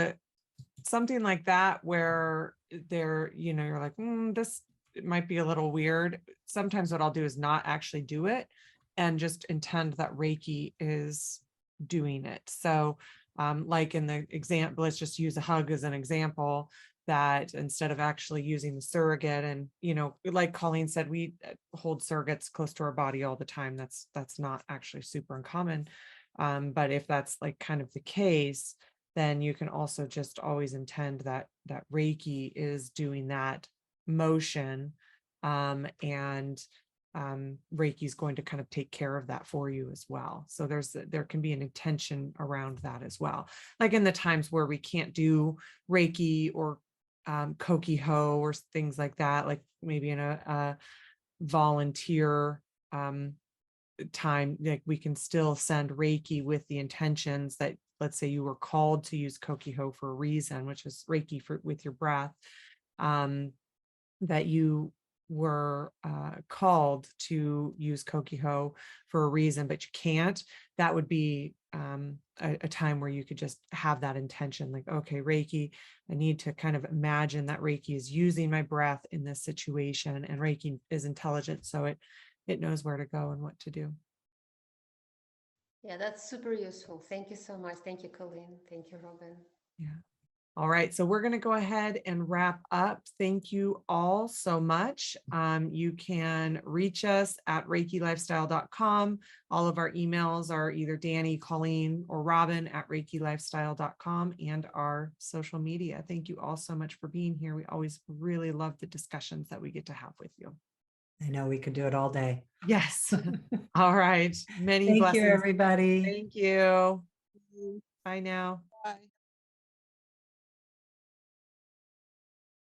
something like that where you know, you're like, this, it might be a little weird. Sometimes what I'll do is not actually do it and just intend that Reiki is doing it. So like in the example, let's just use a hug as an example, that instead of actually using the surrogate, and, you know, like Colleen said, we hold surrogates close to our body all the time. That's not actually super uncommon. But if that's like kind of the case, then you can also just always intend that Reiki is doing that motion, and Reiki is going to kind of take care of that for you as well. So there can be an intention around that as well. Like in the times where we can't do Reiki or Kokiho or things like that, like maybe in a volunteer time, like we can still send Reiki with the intentions that, let's say you were called to use Kokiho for a reason, which is Reiki with your breath, that you were called to use Kokiho for a reason, but you can't. That would be a time where you could just have that intention, like, okay, Reiki, I need to kind of imagine that Reiki is using my breath in this situation, and Reiki is intelligent, so it knows where to go and what to do. Yeah, that's super useful. Thank you so much. Thank you, Colleen. Thank you, Robyn. Yeah. All right, so we're going to go ahead and wrap up. Thank you all so much. You can reach us at reikilifestyle.com. All of our emails are either Danny, Colleen, or Robyn at reikilifestyle.com, and our social media. Thank you all so much for being here. We always really love the discussions that we get to have with you. I know we could do it all day. Yes. All right. Many Thank blessings. you, everybody. Thank you. Bye now. Bye.